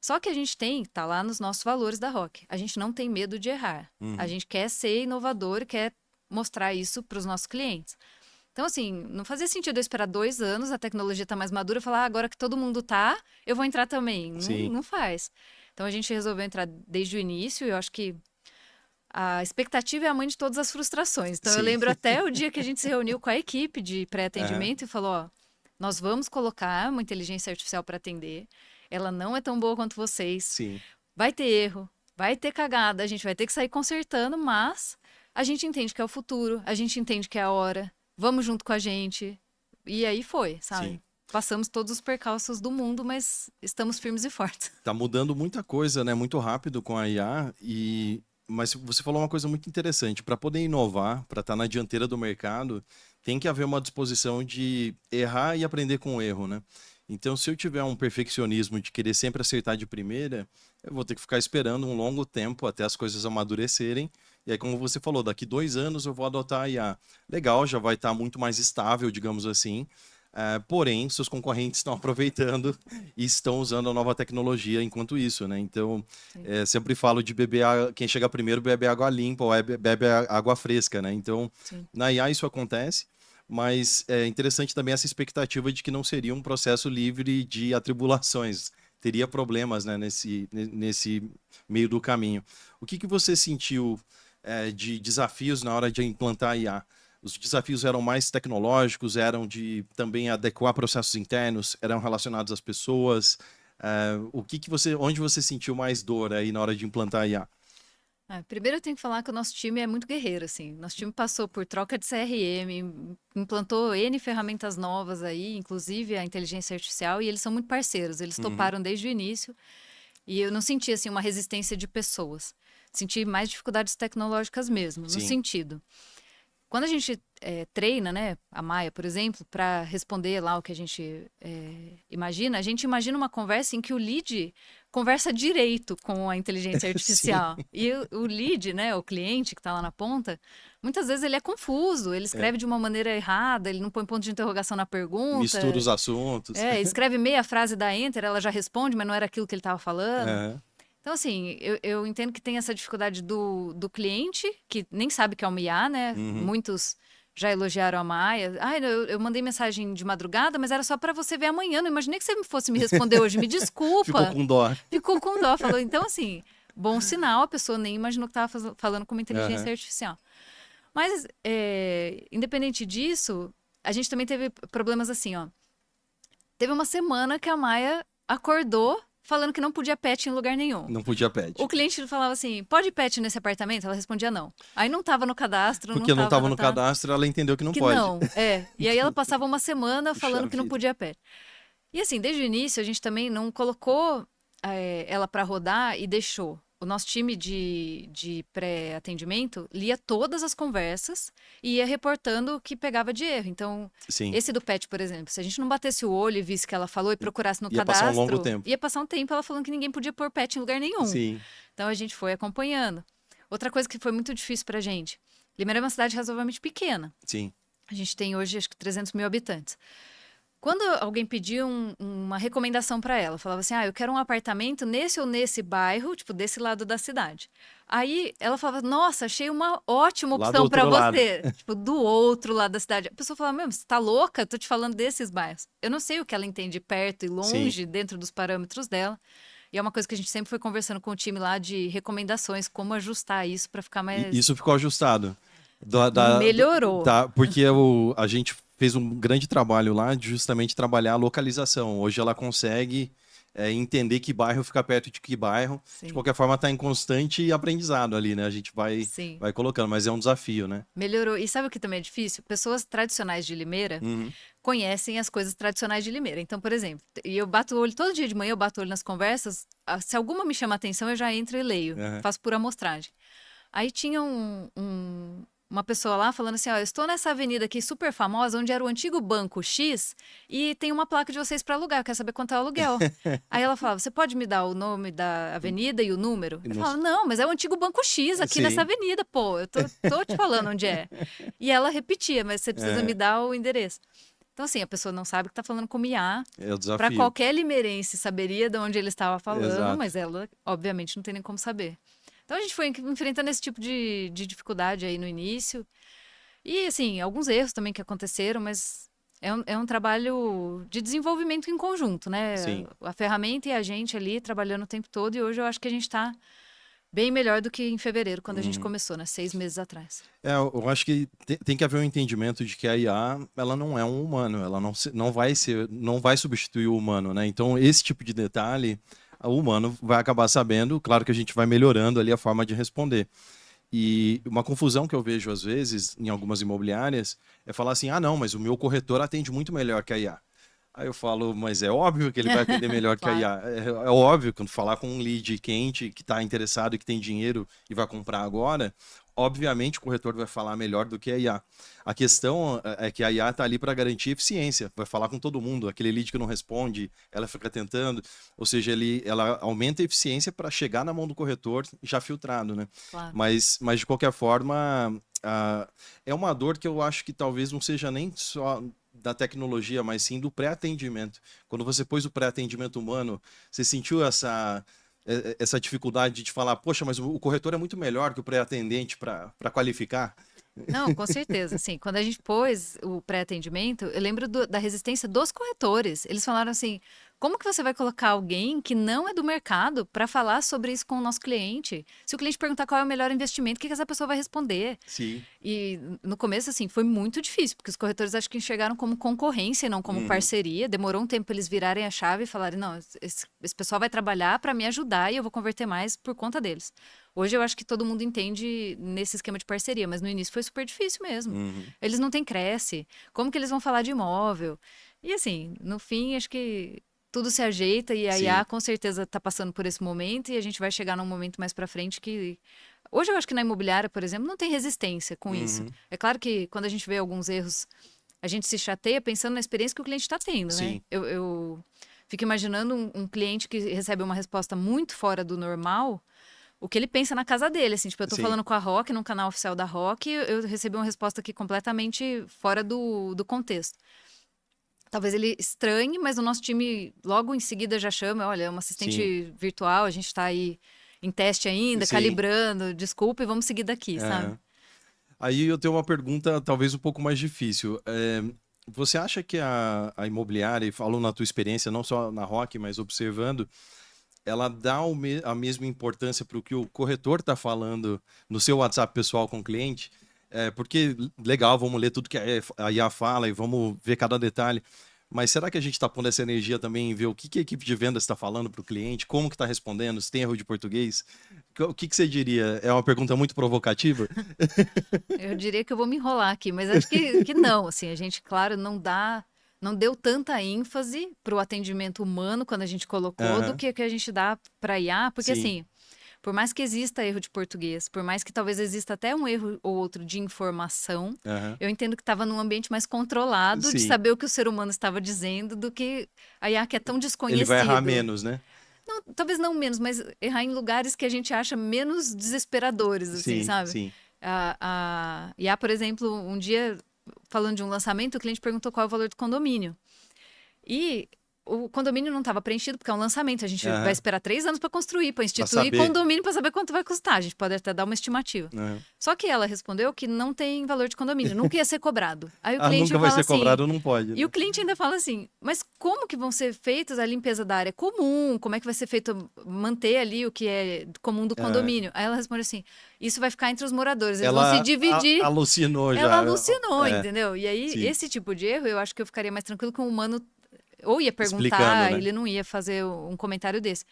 Só que a gente tá lá nos nossos valores da Rock. A gente não tem medo de errar. A gente quer ser inovador e quer mostrar isso para os nossos clientes. Então, assim, não fazia sentido eu esperar 2 anos, a tecnologia tá mais madura, e falar, agora que todo mundo tá, eu vou entrar também. Não faz. Então, a gente resolveu entrar desde o início, e eu acho que a expectativa é a mãe de todas as frustrações. Então, eu lembro até o dia que a gente se reuniu com a equipe de pré-atendimento e falou, ó, nós vamos colocar uma inteligência artificial para atender, ela não é tão boa quanto vocês, Sim. vai ter erro, vai ter cagada, a gente vai ter que sair consertando, mas a gente entende que é o futuro, a gente entende que é a hora, vamos junto com a gente. E aí foi, sabe? Sim. Passamos todos os percalços do mundo, mas estamos firmes e fortes. Tá mudando muita coisa, né? Muito rápido com a IA mas você falou uma coisa muito interessante. Para poder inovar, para estar na dianteira do mercado, tem que haver uma disposição de errar e aprender com o erro, né? Então, se eu tiver um perfeccionismo de querer sempre acertar de primeira, eu vou ter que ficar esperando um longo tempo até as coisas amadurecerem. E aí, como você falou, daqui 2 anos eu vou adotar a IA. Legal, já vai estar muito mais estável, digamos assim. Porém, seus concorrentes estão aproveitando e estão usando a nova tecnologia enquanto isso, né? Então, sempre falo de beber quem chega primeiro bebe água limpa ou bebe água fresca, né? Então, na IA isso acontece, mas é interessante também essa expectativa de que não seria um processo livre de atribulações, teria problemas, né, nesse meio do caminho. O que você sentiu de desafios na hora de implantar a IA? Os desafios eram mais tecnológicos, eram de também adequar processos internos, eram relacionados às pessoas. Onde você sentiu mais dor aí na hora de implantar a IA? Primeiro eu tenho que falar que o nosso time é muito guerreiro, assim. Nosso time passou por troca de CRM, implantou N ferramentas novas aí, inclusive a inteligência artificial, e eles são muito parceiros. Eles toparam desde o início e eu não senti, assim, uma resistência de pessoas. Senti mais dificuldades tecnológicas mesmo, no sentido. Quando a gente treina, né, a Maia, por exemplo, para responder lá o que a gente imagina, a gente imagina uma conversa em que o lead conversa direito com a inteligência artificial. E o lead, né, o cliente que está lá na ponta, muitas vezes ele é confuso, ele escreve de uma maneira errada, ele não põe ponto de interrogação na pergunta. Mistura os assuntos. Escreve meia frase da enter, ela já responde, mas não era aquilo que ele estava falando. Então, assim, eu entendo que tem essa dificuldade do cliente, que nem sabe que é uma IA, né? Muitos já elogiaram a Maia. Eu mandei mensagem de madrugada, mas era só para você ver amanhã. Não imaginei que você fosse me responder hoje. Me desculpa. Ficou com dó. Ficou com dó. Falou, então, assim, bom sinal. A pessoa nem imaginou que estava falando com uma inteligência artificial. Mas, independente disso, a gente também teve problemas assim, ó. Teve uma semana que a Maia acordou falando que não podia pet em lugar nenhum. Não podia pet. O cliente falava assim, pode pet nesse apartamento? Ela respondia não. Aí não estava no cadastro. Porque não estava no cadastro, ela entendeu que não pode. Não, E aí ela passava uma semana falando que não podia pet. E assim, desde o início, a gente também não colocou ela para rodar e deixou. O nosso time de pré-atendimento lia todas as conversas e ia reportando o que pegava de erro. Então, esse do pet, por exemplo, se a gente não batesse o olho e visse que ela falou e procurasse no cadastro... Ia passar um longo tempo. Ia passar um tempo ela falando que ninguém podia pôr pet em lugar nenhum. Então, a gente foi acompanhando. Outra coisa que foi muito difícil pra gente. Limeira é uma cidade razoavelmente pequena. A gente tem hoje, acho que 300 mil habitantes. Quando alguém pedia uma recomendação para ela, falava assim, eu quero um apartamento nesse ou nesse bairro, tipo, desse lado da cidade. Aí ela falava, nossa, achei uma ótima Lá do opção para outro lado. você, tipo, do outro lado da cidade. A pessoa falava, meu, você tá louca? Eu tô te falando desses bairros. Eu não sei o que ela entende perto e Sim. longe, dentro dos parâmetros dela. E é uma coisa que a gente sempre foi conversando com o time lá de recomendações, como ajustar isso para ficar mais... Isso ficou ajustado. Melhorou. Tá, porque a gente fez um grande trabalho lá de justamente trabalhar a localização. Hoje ela consegue entender que bairro fica perto de que bairro. De Sim, qualquer forma, está em constante aprendizado ali, né? A gente sim. vai colocando, mas é um desafio, né? Melhorou. E sabe o que também é difícil? Pessoas tradicionais de Limeira Uhum. conhecem as coisas tradicionais de Limeira. Então, por exemplo, e eu bato o olho, todo dia de manhã eu bato o olho nas conversas, se alguma me chama a atenção, eu já entro e leio, Aham. faço por amostragem. Aí tinha uma pessoa lá falando assim, ó, eu estou nessa avenida aqui super famosa, onde era o antigo Banco X, e tem uma placa de vocês para alugar, eu quero saber quanto é o aluguel. Aí ela falava, você pode me dar o nome da avenida e o número? E Eu não- falava, não, mas é o antigo Banco X aqui nessa Sim. avenida, pô, eu tô te falando onde é. E ela repetia, mas você precisa me É, dar o endereço. Então, assim, a pessoa não sabe que está falando com IA. é o Para desafio. qualquer limeirense saberia de onde ele estava falando, Exato. mas ela, obviamente, não tem nem como saber. Então, a gente foi enfrentando esse tipo de dificuldade aí no início. E, assim, alguns erros também que aconteceram, mas é um trabalho de desenvolvimento em conjunto, né? Sim. A ferramenta e a gente ali trabalhando o tempo todo. E hoje eu acho que a gente está bem melhor do que em fevereiro, quando a gente Uhum. começou, né? 6 meses atrás. Eu acho que tem que haver um entendimento de que a IA, ela não é um humano, ela não vai substituir o humano, né? Então, esse tipo de detalhe, o humano vai acabar sabendo, claro que a gente vai melhorando ali a forma de responder. E uma confusão que eu vejo às vezes em algumas imobiliárias é falar assim: ah, não, mas o meu corretor atende muito melhor que a IA. Aí eu falo, mas é óbvio que ele vai atender melhor que a Claro. IA. É óbvio, quando falar com um lead quente que está interessado e que tem dinheiro e vai comprar agora, obviamente o corretor vai falar melhor do que a IA. A questão é que a IA está ali para garantir eficiência, vai falar com todo mundo. Aquele lead que não responde, ela fica tentando, ou seja, ela aumenta a eficiência para chegar na mão do corretor já filtrado, né? Claro. Mas de qualquer forma, é uma dor que eu acho que talvez não seja nem só da tecnologia, mas sim do pré-atendimento. Quando você pôs o pré-atendimento humano, você sentiu essa dificuldade de falar, poxa, mas o corretor é muito melhor que o pré-atendente para qualificar? Não, com certeza. Assim, quando a gente pôs o pré-atendimento, eu lembro da resistência dos corretores. Eles falaram assim: como que você vai colocar alguém que não é do mercado para falar sobre isso com o nosso cliente? Se o cliente perguntar qual é o melhor investimento, o que essa pessoa vai responder? Sim. E no começo, assim, foi muito difícil, porque os corretores acho que enxergaram como concorrência e não como Uhum. parceria. Demorou um tempo para eles virarem a chave e falarem: não, esse pessoal vai trabalhar para me ajudar e eu vou converter mais por conta deles. Hoje eu acho que todo mundo entende nesse esquema de parceria, mas no início foi super difícil mesmo. Uhum. Eles não têm Cresce, como que eles vão falar de imóvel? E assim, no fim, acho que tudo se ajeita e a IA Sim. com certeza está passando por esse momento e a gente vai chegar num momento mais para frente que hoje eu acho que na imobiliária, por exemplo, não tem resistência com isso. Uhum. É claro que quando a gente vê alguns erros, a gente se chateia pensando na experiência que o cliente está tendo, né? Sim. Eu fico imaginando um cliente que recebe uma resposta muito fora do normal, o que ele pensa na casa dele, assim, tipo, eu tô Sim. falando com a Rock, num canal oficial da Rock, eu recebi uma resposta aqui completamente fora do contexto. Talvez ele estranhe, mas o nosso time logo em seguida já chama, olha, é uma Sim. assistente virtual, a gente tá aí em teste ainda, Sim. calibrando, desculpa, e vamos seguir daqui, sabe? Aham. Aí eu tenho uma pergunta talvez um pouco mais difícil. Você acha que a imobiliária, e falou na tua experiência, não só na Rock, mas observando, ela dá a mesma importância para o que o corretor está falando no seu WhatsApp pessoal com o cliente? Porque, legal, vamos ler tudo que a IA fala e vamos ver cada detalhe. Mas será que a gente está pondo essa energia também em ver o que a equipe de vendas está falando para o cliente? Como que está respondendo? Se tem erro de português? O que você diria? É uma pergunta muito provocativa? Eu diria que eu vou me enrolar aqui, mas acho que não, assim, a gente, claro, não deu tanta ênfase para o atendimento humano quando a gente colocou do Aham, que a gente dá para IA, porque sim, assim, por mais que exista erro de português, por mais que talvez exista até um erro ou outro de informação, aham, eu entendo que estava num ambiente mais controlado de sim. saber o que o ser humano estava dizendo do que a IA que é tão Ele vai errar desconhecido. menos, né? Não, talvez não menos, mas errar em lugares que a gente acha menos desesperadores, assim, Sim, sabe? sim. IA, por exemplo, um dia, falando de um lançamento, o cliente perguntou qual é o valor do condomínio. E o condomínio não estava preenchido, porque é um lançamento. A gente Aham. vai esperar 3 anos para construir, para instituir saber. condomínio, para saber quanto vai custar. A gente pode até dar uma estimativa. Aham. Só que ela respondeu que não tem valor de condomínio, nunca ia ser cobrado. Aí o Ah, cliente nunca vai fala ser assim, cobrado, não pode, e né? o cliente ainda fala assim, mas como que vão ser feitas a limpeza da área comum? Como é que vai ser feito manter ali o que é comum do Aham. condomínio? Aí ela responde assim, isso vai ficar entre os moradores, eles vão se Ela dividir. alucinou Ela já. alucinou, É, entendeu? E aí, sim. esse tipo de erro, eu acho que eu ficaria mais tranquilo com o humano ou ia Explicando, perguntar, né? ele não ia fazer um comentário desse.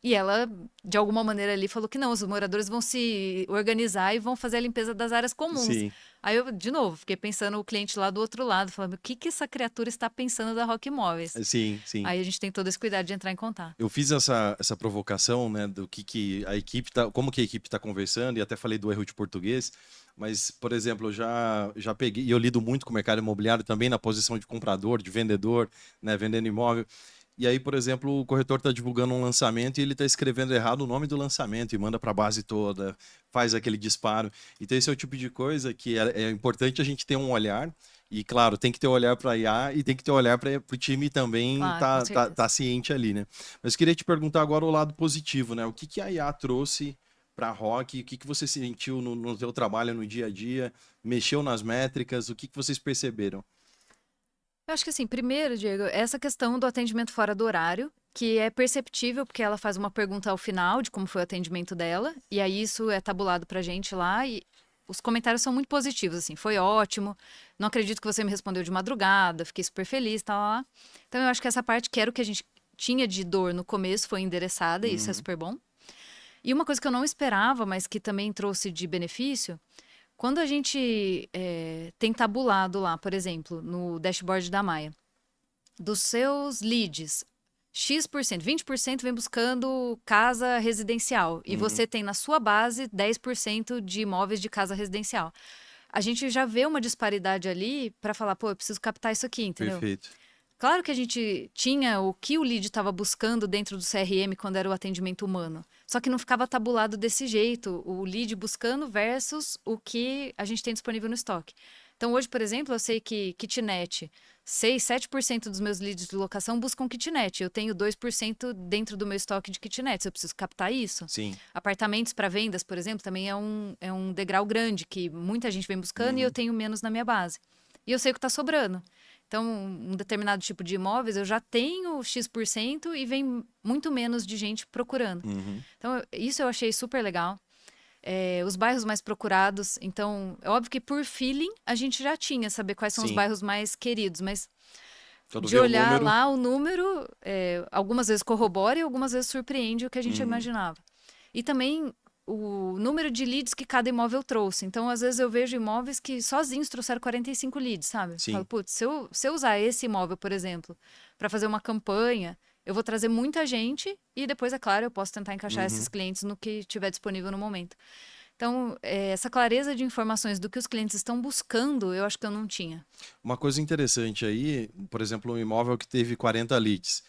E ela, de alguma maneira ali, falou que não, os moradores vão se organizar e vão fazer a limpeza das áreas comuns. Sim. Aí eu, de novo, fiquei pensando o cliente lá do outro lado, falando, o que que essa criatura está pensando da Rock Imóveis? Sim, sim. Aí a gente tem todo esse cuidado de entrar em contato. Eu fiz essa provocação, né, do que a equipe tá, como que a equipe está conversando, e até falei do erro de português, mas, por exemplo, eu já peguei, e eu lido muito com o mercado imobiliário também na posição de comprador, de vendedor, né, vendendo imóvel. E aí, por exemplo, o corretor está divulgando um lançamento e ele está escrevendo errado o nome do lançamento e manda para a base toda, faz aquele disparo. Então, esse é o tipo de coisa que é importante a gente ter um olhar. E, claro, tem que ter olhar para a IA e tem que ter olhar para o time também Claro, com certeza. tá ciente ali, né? Mas queria te perguntar agora o lado positivo, né? O que a IA trouxe para a Rock? O que você sentiu no seu trabalho no dia a dia? Mexeu nas métricas? O que vocês perceberam? Eu acho que assim, primeiro, Diego, essa questão do atendimento fora do horário, que é perceptível porque ela faz uma pergunta ao final de como foi o atendimento dela, e aí isso é tabulado pra gente lá e os comentários são muito positivos, assim, foi ótimo, não acredito que você me respondeu de madrugada, fiquei super feliz, tal, lá. Então eu acho que essa parte que era o que a gente tinha de dor no começo foi endereçada, e isso é Uhum, super bom. E uma coisa que eu não esperava, mas que também trouxe de benefício, quando a gente tem tabulado lá, por exemplo, no dashboard da Maia, dos seus leads, X%, 20% vem buscando casa residencial e uhum, você tem na sua base 10% de imóveis de casa residencial. A gente já vê uma disparidade ali para falar, pô, eu preciso captar isso aqui, entendeu? perfeito. Claro que a gente tinha o que o lead estava buscando dentro do CRM quando era o atendimento humano. Só que não ficava tabulado desse jeito, o lead buscando versus o que a gente tem disponível no estoque. Então, hoje, por exemplo, eu sei que kitnet, 6, 7% dos meus leads de locação buscam kitnet. Eu tenho 2% dentro do meu estoque de kitnets. Eu preciso captar isso. Sim. Apartamentos para vendas, por exemplo, também é um degrau grande que muita gente vem buscando e eu Uhum, tenho menos na minha base. E eu sei o que está sobrando. Então, um determinado tipo de imóveis eu já tenho X% e vem muito menos de gente procurando. uhum. Então, isso eu achei super legal. Os bairros mais procurados, então, é óbvio que por feeling a gente já tinha, saber quais são os Sim. bairros mais queridos, mas Quando de vê o olhar número. lá o número, algumas vezes corrobora e algumas vezes surpreende o que a gente Uhum, imaginava. E também o número de leads que cada imóvel trouxe. Então, às vezes eu vejo imóveis que sozinhos trouxeram 45 leads, sabe? Falo, sim. putz, se eu usar esse imóvel, por exemplo, para fazer uma campanha, eu vou trazer muita gente e depois, é claro, eu posso tentar encaixar esses Uhum. clientes no que tiver disponível no momento. Então, essa clareza de informações do que os clientes estão buscando, eu acho que eu não tinha. Uma coisa interessante aí, por exemplo, um imóvel que teve 40 leads.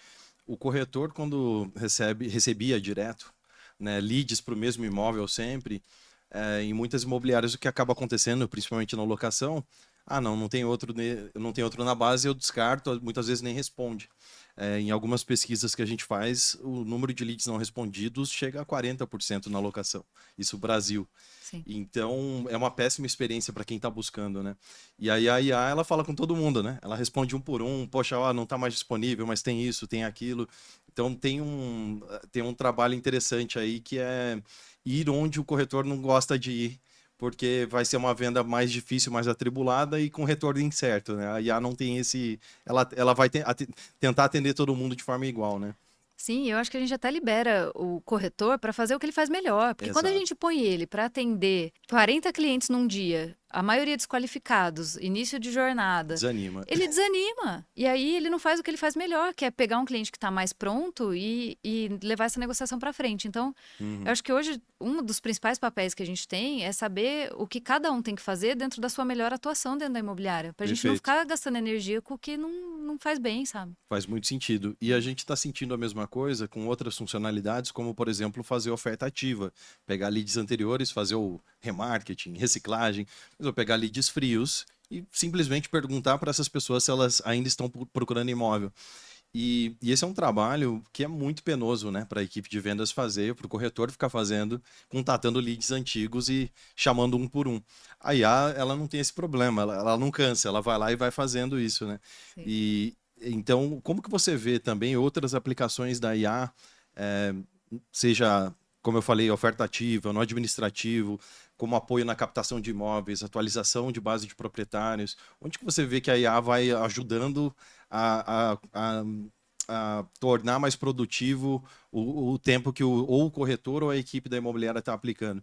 O corretor, quando recebia direto, né, leads para o mesmo imóvel sempre, em muitas imobiliárias o que acaba acontecendo, principalmente na locação, não tem outro, não tem outro na base, eu descarto, muitas vezes nem responde. Em algumas pesquisas que a gente faz, o número de leads não respondidos chega a 40% na locação. Isso Brasil. Sim. Então, é uma péssima experiência para quem está buscando, né? E aí a IA, ela fala com todo mundo, né? Ela responde um por um, poxa, ó, não está mais disponível, mas tem isso, tem aquilo. Então, tem um trabalho interessante aí que é ir onde o corretor não gosta de ir, porque vai ser uma venda mais difícil, mais atribulada e com retorno incerto, né? A IA não tem esse... Ela vai tentar atender todo mundo de forma igual, né? Sim, eu acho que a gente até libera o corretor para fazer o que ele faz melhor. Porque quando a Exato. gente põe ele para atender 40 clientes num dia, a maioria desqualificados, início de jornada, Desanima. ele desanima. E aí ele não faz o que ele faz melhor, que é pegar um cliente que está mais pronto e levar essa negociação para frente. Então, eu Uhum. acho que hoje um dos principais papéis que a gente tem é saber o que cada um tem que fazer dentro da sua melhor atuação dentro da imobiliária. Para a gente não Perfeito. ficar gastando energia com o que não faz bem, sabe? Faz muito sentido. E a gente está sentindo a mesma coisa com outras funcionalidades, como, por exemplo, fazer oferta ativa. Pegar leads anteriores, fazer o remarketing, reciclagem, mas eu pegar leads frios e simplesmente perguntar para essas pessoas se elas ainda estão procurando imóvel. E esse é um trabalho que é muito penoso, né, para a equipe de vendas fazer, para o corretor ficar fazendo, contatando leads antigos e chamando um por um. A IA, ela não tem esse problema, ela não cansa, ela vai lá e vai fazendo isso, né? Sim. E então, como que você vê também outras aplicações da IA, eh, seja, como eu falei, oferta ativa, no administrativo, como apoio na captação de imóveis, atualização de base de proprietários, onde que você vê que a IA vai ajudando a tornar mais produtivo o tempo que ou o corretor ou a equipe da imobiliária está aplicando?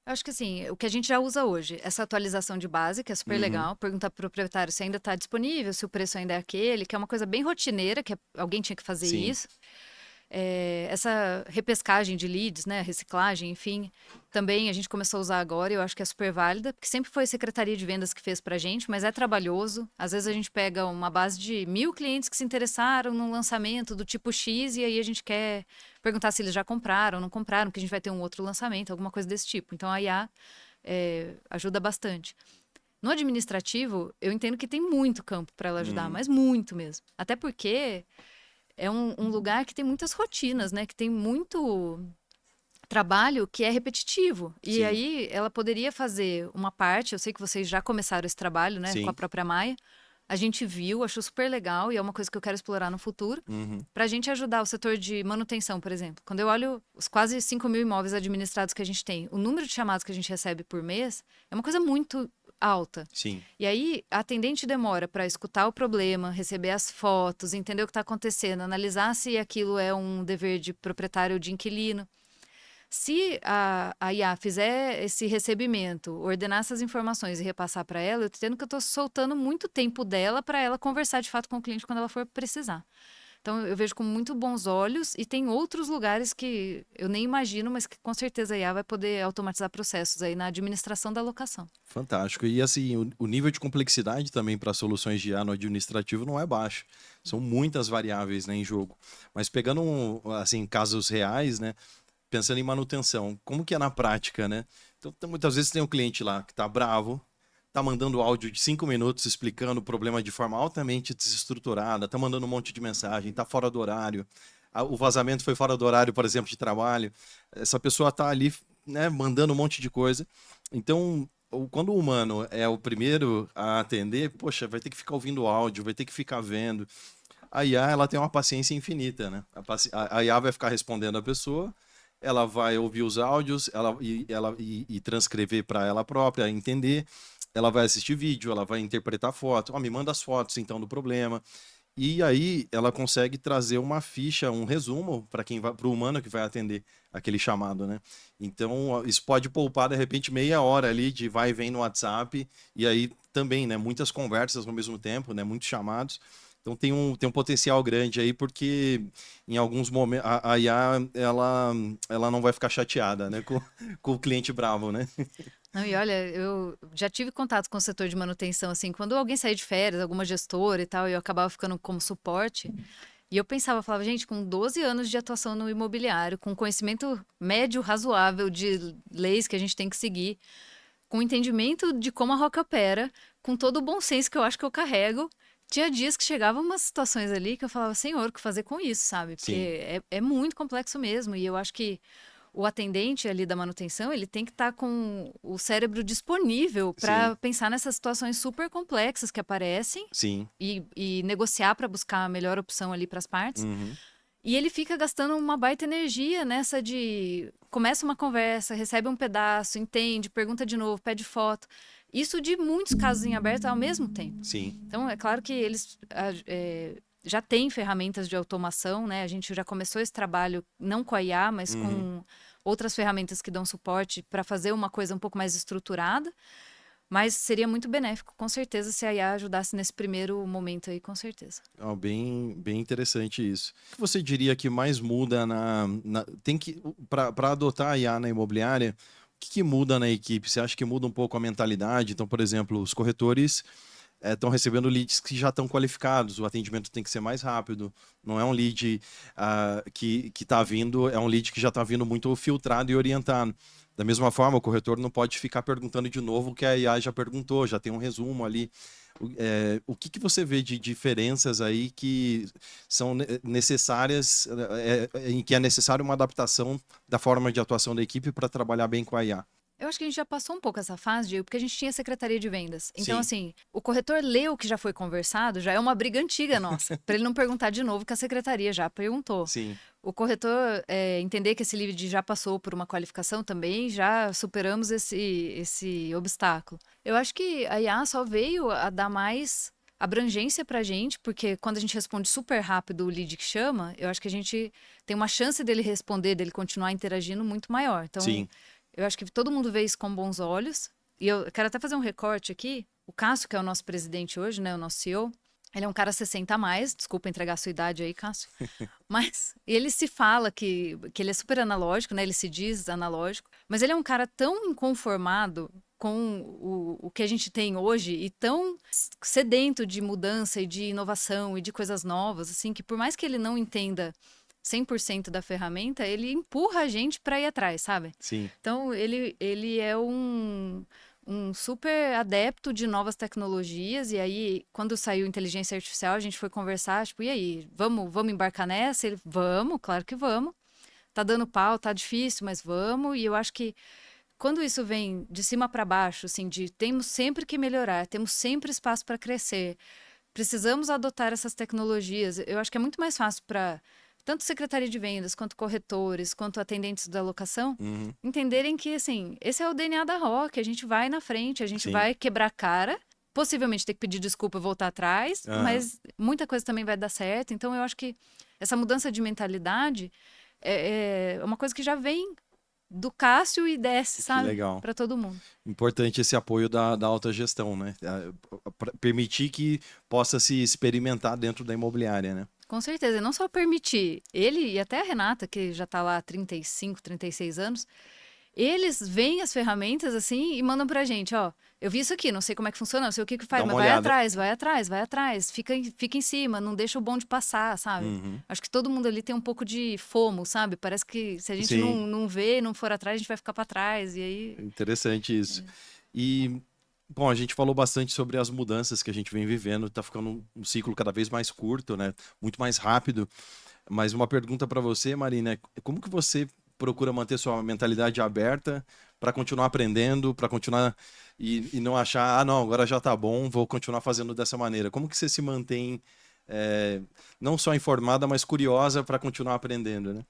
Eu acho que assim, o que a gente já usa hoje, essa atualização de base, que é super Uhum, legal, perguntar para o proprietário se ainda está disponível, se o preço ainda é aquele, que é uma coisa bem rotineira, alguém tinha que fazer sim, isso. Essa repescagem de leads, né, reciclagem, enfim, também a gente começou a usar agora e eu acho que é super válida, porque sempre foi a Secretaria de Vendas que fez pra gente, mas é trabalhoso. Às vezes a gente pega uma base de 1.000 clientes que se interessaram num lançamento do tipo X e aí a gente quer perguntar se eles já compraram, não compraram, porque a gente vai ter um outro lançamento, alguma coisa desse tipo. Então a IA ajuda bastante. No administrativo, eu entendo que tem muito campo para ela ajudar, uhum, mas muito mesmo. Até porque é um lugar que tem muitas rotinas, né? Que tem muito trabalho que é repetitivo. E sim, aí ela poderia fazer uma parte, eu sei que vocês já começaram esse trabalho, né, com a sim, própria Maia. A gente viu, achou super legal e é uma coisa que eu quero explorar no futuro. uhum, Para a gente ajudar o setor de manutenção, por exemplo. Quando eu olho os quase 5.000 imóveis administrados que a gente tem, o número de chamados que a gente recebe por mês é uma coisa muito alta. sim, E aí, a atendente demora para escutar o problema, receber as fotos, entender o que está acontecendo, analisar se aquilo é um dever de proprietário ou de inquilino. Se a IA fizer esse recebimento, ordenar essas informações e repassar para ela, eu entendo que eu estou soltando muito tempo dela para ela conversar de fato com o cliente quando ela for precisar. Então, eu vejo com muito bons olhos e tem outros lugares que eu nem imagino, mas que com certeza a IA vai poder automatizar processos aí na administração da locação. fantástico. E assim, o nível de complexidade também para soluções de IA no administrativo não é baixo. São muitas variáveis, né, em jogo. Mas pegando assim, casos reais, né? Pensando em manutenção, como que é na prática, né? Então, muitas vezes tem um cliente lá que tá bravo, tá mandando áudio de 5 minutos explicando o problema de forma altamente desestruturada, tá mandando um monte de mensagem, tá fora do horário, o vazamento foi fora do horário, por exemplo, de trabalho. Essa pessoa tá ali, né, mandando um monte de coisa. Então, quando o humano é o primeiro a atender, poxa, vai ter que ficar ouvindo o áudio, vai ter que ficar vendo. A IA, ela tem uma paciência infinita, né? A IA vai ficar respondendo a pessoa, ela vai ouvir os áudios, e transcrever para ela própria, entender, ela vai assistir vídeo, ela vai interpretar foto, me manda as fotos então do problema. E aí ela consegue trazer uma ficha, um resumo para quem vai, para o humano que vai atender aquele chamado, né? Então isso pode poupar de repente meia hora ali de vai e vem no WhatsApp e aí também, né? Muitas conversas ao mesmo tempo, né? Muitos chamados. Então tem um potencial grande aí porque em alguns momentos a IA ela não vai ficar chateada, né? Com o cliente bravo, né? Não, e olha, eu já tive contato com o setor de manutenção, assim, quando alguém saía de férias, alguma gestora e tal, eu acabava ficando como suporte. E eu pensava, falava, gente, com 12 anos de atuação no imobiliário, com conhecimento médio razoável de leis que a gente tem que seguir, com entendimento de como a Roca opera, com todo o bom senso que eu acho que eu carrego, tinha dias que chegavam umas situações ali que eu falava, senhor, o que fazer com isso, sabe? Porque Sim, é muito complexo mesmo. E eu acho que o atendente ali da manutenção, ele tem que estar com o cérebro disponível sim, para pensar nessas situações super complexas que aparecem sim. e negociar para buscar a melhor opção ali para as partes. Uhum. E ele fica gastando uma baita energia nessa de começa uma conversa, recebe um pedaço, entende, pergunta de novo, pede foto. Isso de muitos casos em aberto ao mesmo tempo. Sim, Então, é claro que eles já têm ferramentas de automação, né? A gente já começou esse trabalho não com a IA, mas uhum. com outras ferramentas que dão suporte para fazer uma coisa um pouco mais estruturada. Mas seria muito benéfico, com certeza, se a IA ajudasse nesse primeiro momento aí, com certeza. Bem interessante isso. O que você diria que mais muda tem que para adotar a IA na imobiliária? O que muda na equipe? Você acha que muda um pouco a mentalidade? Então, por exemplo, os corretores estão recebendo leads que já estão qualificados, o atendimento tem que ser mais rápido. Não é um lead que está vindo, é um lead que já está vindo muito filtrado e orientado. Da mesma forma, o corretor não pode ficar perguntando de novo o que a IA já perguntou, já tem um resumo ali. O que você vê de diferenças aí que são necessárias, em que é necessário uma adaptação da forma de atuação da equipe para trabalhar bem com a IA? Eu acho que a gente já passou um pouco essa fase, Diego, porque a gente tinha secretaria de vendas. Então, Sim, assim, o corretor lê o que já foi conversado, já é uma briga antiga nossa, para ele não perguntar de novo que a secretaria já perguntou. sim, O corretor entender que esse lead já passou por uma qualificação também, já superamos esse obstáculo. Eu acho que a IA só veio a dar mais abrangência pra gente, porque quando a gente responde super rápido o lead que chama, eu acho que a gente tem uma chance dele responder, dele continuar interagindo muito maior. Então, sim. eu acho que todo mundo vê isso com bons olhos. E eu quero até fazer um recorte aqui. O Cássio, que é o nosso presidente hoje, né, o nosso CEO, ele é um cara 60 a mais, desculpa entregar a sua idade aí, Cássio. Mas ele se fala que ele é super analógico, né? Ele se diz analógico. Mas ele é um cara tão inconformado com o que a gente tem hoje e tão sedento de mudança e de inovação e de coisas novas, assim, que por mais que ele não entenda 100% da ferramenta, ele empurra a gente para ir atrás, sabe? Sim. Então, ele é um super adepto de novas tecnologias, e aí, quando saiu inteligência artificial, a gente foi conversar, tipo, e aí, vamos embarcar nessa? Ele, vamos, claro que vamos. Tá dando pau, tá difícil, mas vamos. E eu acho que quando isso vem de cima para baixo, assim, de temos sempre que melhorar, temos sempre espaço para crescer, precisamos adotar essas tecnologias, eu acho que é muito mais fácil para tanto secretaria de vendas, quanto corretores, quanto atendentes da locação, Uhum. entenderem que, assim, esse é o DNA da Rock, a gente vai na frente, a gente Sim. vai quebrar a cara, possivelmente ter que pedir desculpa e voltar atrás, Aham. mas muita coisa também vai dar certo. Então, eu acho que essa mudança de mentalidade é uma coisa que já vem do Cássio e desce, Que sabe? legal. Para todo mundo. Importante esse apoio da alta gestão, né? Permitir que possa se experimentar dentro da imobiliária, né? Com certeza, e não só permitir, ele e até a Renata, que já está lá há 35, 36 anos, eles veem as ferramentas assim e mandam pra gente, ó, eu vi isso aqui, não sei como é que funciona, não sei o que que Dá faz, uma mas vai olhada. atrás, vai atrás, vai atrás, fica em cima, não deixa o bonde passar, sabe? Uhum. Acho que todo mundo ali tem um pouco de FOMO, sabe? Parece que se a gente Sim, não vê, não for atrás, a gente vai ficar pra trás, e aí... interessante isso. E, bom, a gente falou bastante sobre as mudanças que a gente vem vivendo, tá ficando um ciclo cada vez mais curto, né? Muito mais rápido. Mas uma pergunta para você, Marina, é como que você procura manter sua mentalidade aberta para continuar aprendendo, para continuar e não achar, ah, não, agora já tá bom, vou continuar fazendo dessa maneira. Como que você se mantém não só informada, mas curiosa para continuar aprendendo, né?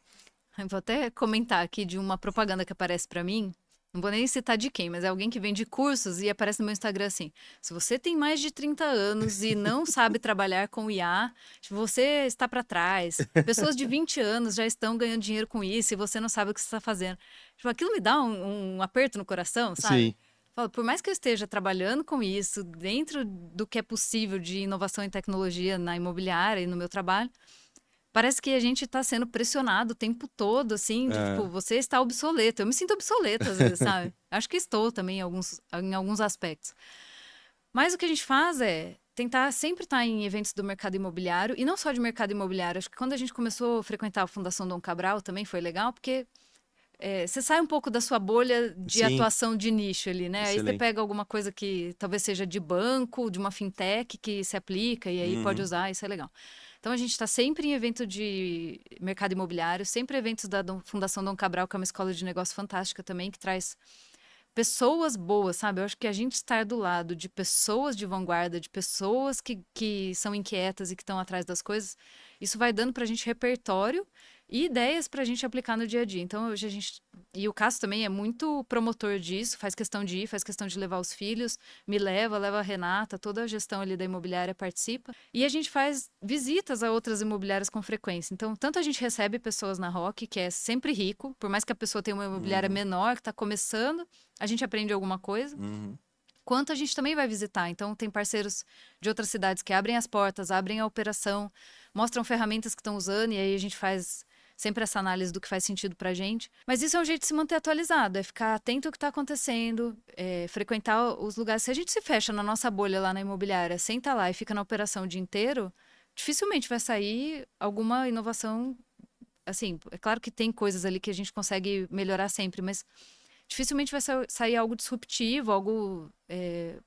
Eu vou até comentar aqui de uma propaganda que aparece pra mim. Não vou nem citar de quem, mas é alguém que vende cursos e aparece no meu Instagram assim: se você tem mais de 30 anos e não sabe trabalhar com IA, você está para trás. Pessoas de 20 anos já estão ganhando dinheiro com isso e você não sabe o que você está fazendo. Tipo, aquilo me dá um aperto no coração, sabe? Sim, Falo, por mais que eu esteja trabalhando com isso, dentro do que é possível de inovação e tecnologia na imobiliária e no meu trabalho, parece que a gente está sendo pressionado o tempo todo, assim, de é, tipo, você está obsoleto. Eu me sinto obsoleta às vezes, sabe? Acho que estou também em alguns aspectos. Mas o que a gente faz é tentar sempre estar em eventos do mercado imobiliário, e não só de mercado imobiliário. Acho que quando a gente começou a frequentar a Fundação Dom Cabral também foi legal, porque você sai um pouco da sua bolha de sim, atuação de nicho ali, né? Aí você excelente. pega alguma coisa que talvez seja de banco, de uma fintech que se aplica e aí pode Uhum. usar, isso é legal. Então a gente está sempre em evento de mercado imobiliário, sempre eventos da Fundação Dom Cabral, que é uma escola de negócio fantástica também, que traz pessoas boas, sabe? Eu acho que a gente estar do lado de pessoas de vanguarda, de pessoas que são inquietas e que estão atrás das coisas, isso vai dando pra gente repertório e ideias pra gente aplicar no dia a dia. Então, hoje a gente. E o Cássio também é muito promotor disso, faz questão de ir, faz questão de levar os filhos, me leva a Renata, toda a gestão ali da imobiliária participa. E a gente faz visitas a outras imobiliárias com frequência. Então, tanto a gente recebe pessoas na Rock, que é sempre rico, por mais que a pessoa tenha uma imobiliária Uhum. menor, que está começando, a gente aprende alguma coisa, Uhum. quanto a gente também vai visitar. Então, tem parceiros de outras cidades que abrem as portas, abrem a operação, mostram ferramentas que estão usando, e aí a gente faz sempre essa análise do que faz sentido pra gente. Mas isso é um jeito de se manter atualizado, é ficar atento ao que está acontecendo, frequentar os lugares. Se a gente se fecha na nossa bolha lá na imobiliária, senta lá e fica na operação o dia inteiro, dificilmente vai sair alguma inovação. Assim, é claro que tem coisas ali que a gente consegue melhorar sempre, mas dificilmente vai sair algo disruptivo, algo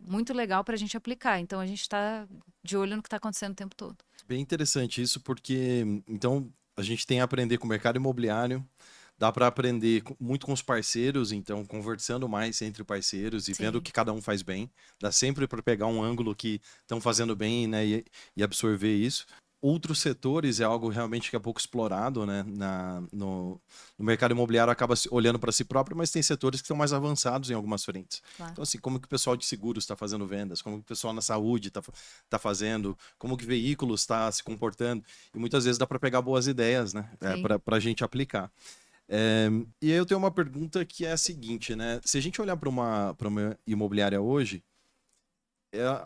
muito legal para a gente aplicar. Então, a gente está de olho no que está acontecendo o tempo todo. Bem interessante isso, porque então a gente tem a aprender com o mercado imobiliário, dá para aprender muito com os parceiros, então conversando mais entre parceiros e vendo o Sim. que cada um faz bem. Dá sempre para pegar um ângulo que estão fazendo bem, né, e absorver isso. Outros setores é algo realmente que é pouco explorado, né? No mercado imobiliário acaba olhando para si próprio, mas tem setores que estão mais avançados em algumas frentes. Claro. Então, assim, como que o pessoal de seguros está fazendo vendas, como que o pessoal na saúde está fazendo, como que veículos está se comportando. E muitas vezes dá para pegar boas ideias, né? Para a gente aplicar. E aí eu tenho uma pergunta que é a seguinte, né? Se a gente olhar para uma imobiliária hoje,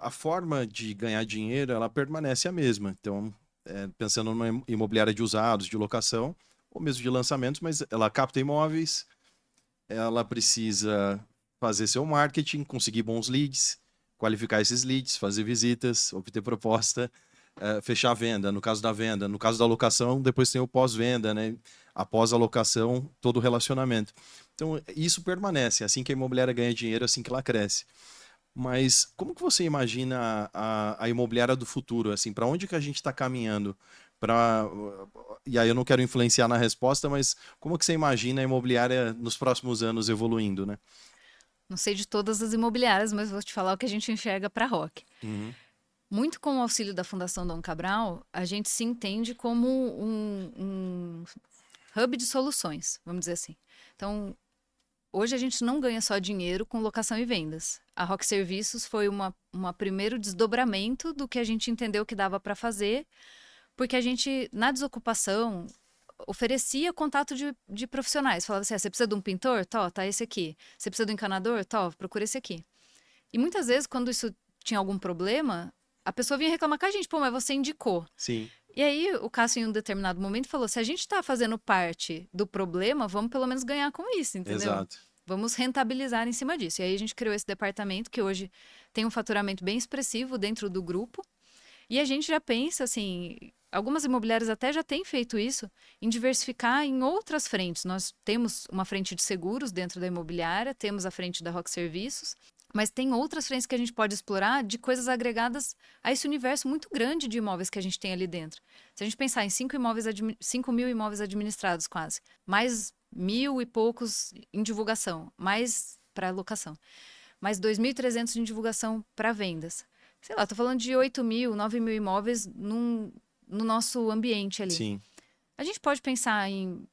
a forma de ganhar dinheiro, ela permanece a mesma. Então, pensando numa imobiliária de usados, de locação, ou mesmo de lançamentos, mas ela capta imóveis, ela precisa fazer seu marketing, conseguir bons leads, qualificar esses leads, fazer visitas, obter proposta, fechar a venda. No caso da venda, no caso da locação, depois tem o pós-venda, né? Após a locação, todo o relacionamento. Então, isso permanece. Assim que a imobiliária ganha dinheiro, assim que ela cresce. Mas como que você imagina a imobiliária do futuro? Assim, para onde que a gente está caminhando? E aí eu não quero influenciar na resposta, mas como que você imagina a imobiliária nos próximos anos evoluindo, né? Não sei de todas as imobiliárias, mas vou te falar o que a gente enxerga para a ROC. Uhum. Muito com o auxílio da Fundação Dom Cabral, a gente se entende como um hub de soluções, vamos dizer assim. Então, hoje a gente não ganha só dinheiro com locação e vendas. A Rock Serviços foi uma primeiro desdobramento do que a gente entendeu que dava para fazer, porque a gente, na desocupação, oferecia contato de profissionais. Falava assim, você precisa de um pintor? Tá esse aqui. Você precisa de um encanador? Procura esse aqui. E muitas vezes, quando isso tinha algum problema, a pessoa vinha reclamar com a gente, mas você indicou. Sim. E aí, o Cássio, em um determinado momento, falou: se a gente está fazendo parte do problema, vamos pelo menos ganhar com isso, entendeu? Exato. Vamos rentabilizar em cima disso. E aí, a gente criou esse departamento que hoje tem um faturamento bem expressivo dentro do grupo. E a gente já pensa, assim, algumas imobiliárias até já têm feito isso, em diversificar em outras frentes. Nós temos uma frente de seguros dentro da imobiliária, temos a frente da Rock Serviços, mas tem outras frentes que a gente pode explorar de coisas agregadas a esse universo muito grande de imóveis que a gente tem ali dentro. Se a gente pensar em 5 mil imóveis administrados quase, mais 1.000 e poucos em divulgação, mais para locação, mais 2.300 em divulgação para vendas. Sei lá, tô falando de 8.000, 9.000 imóveis no nosso ambiente ali. Sim. A gente pode pensar em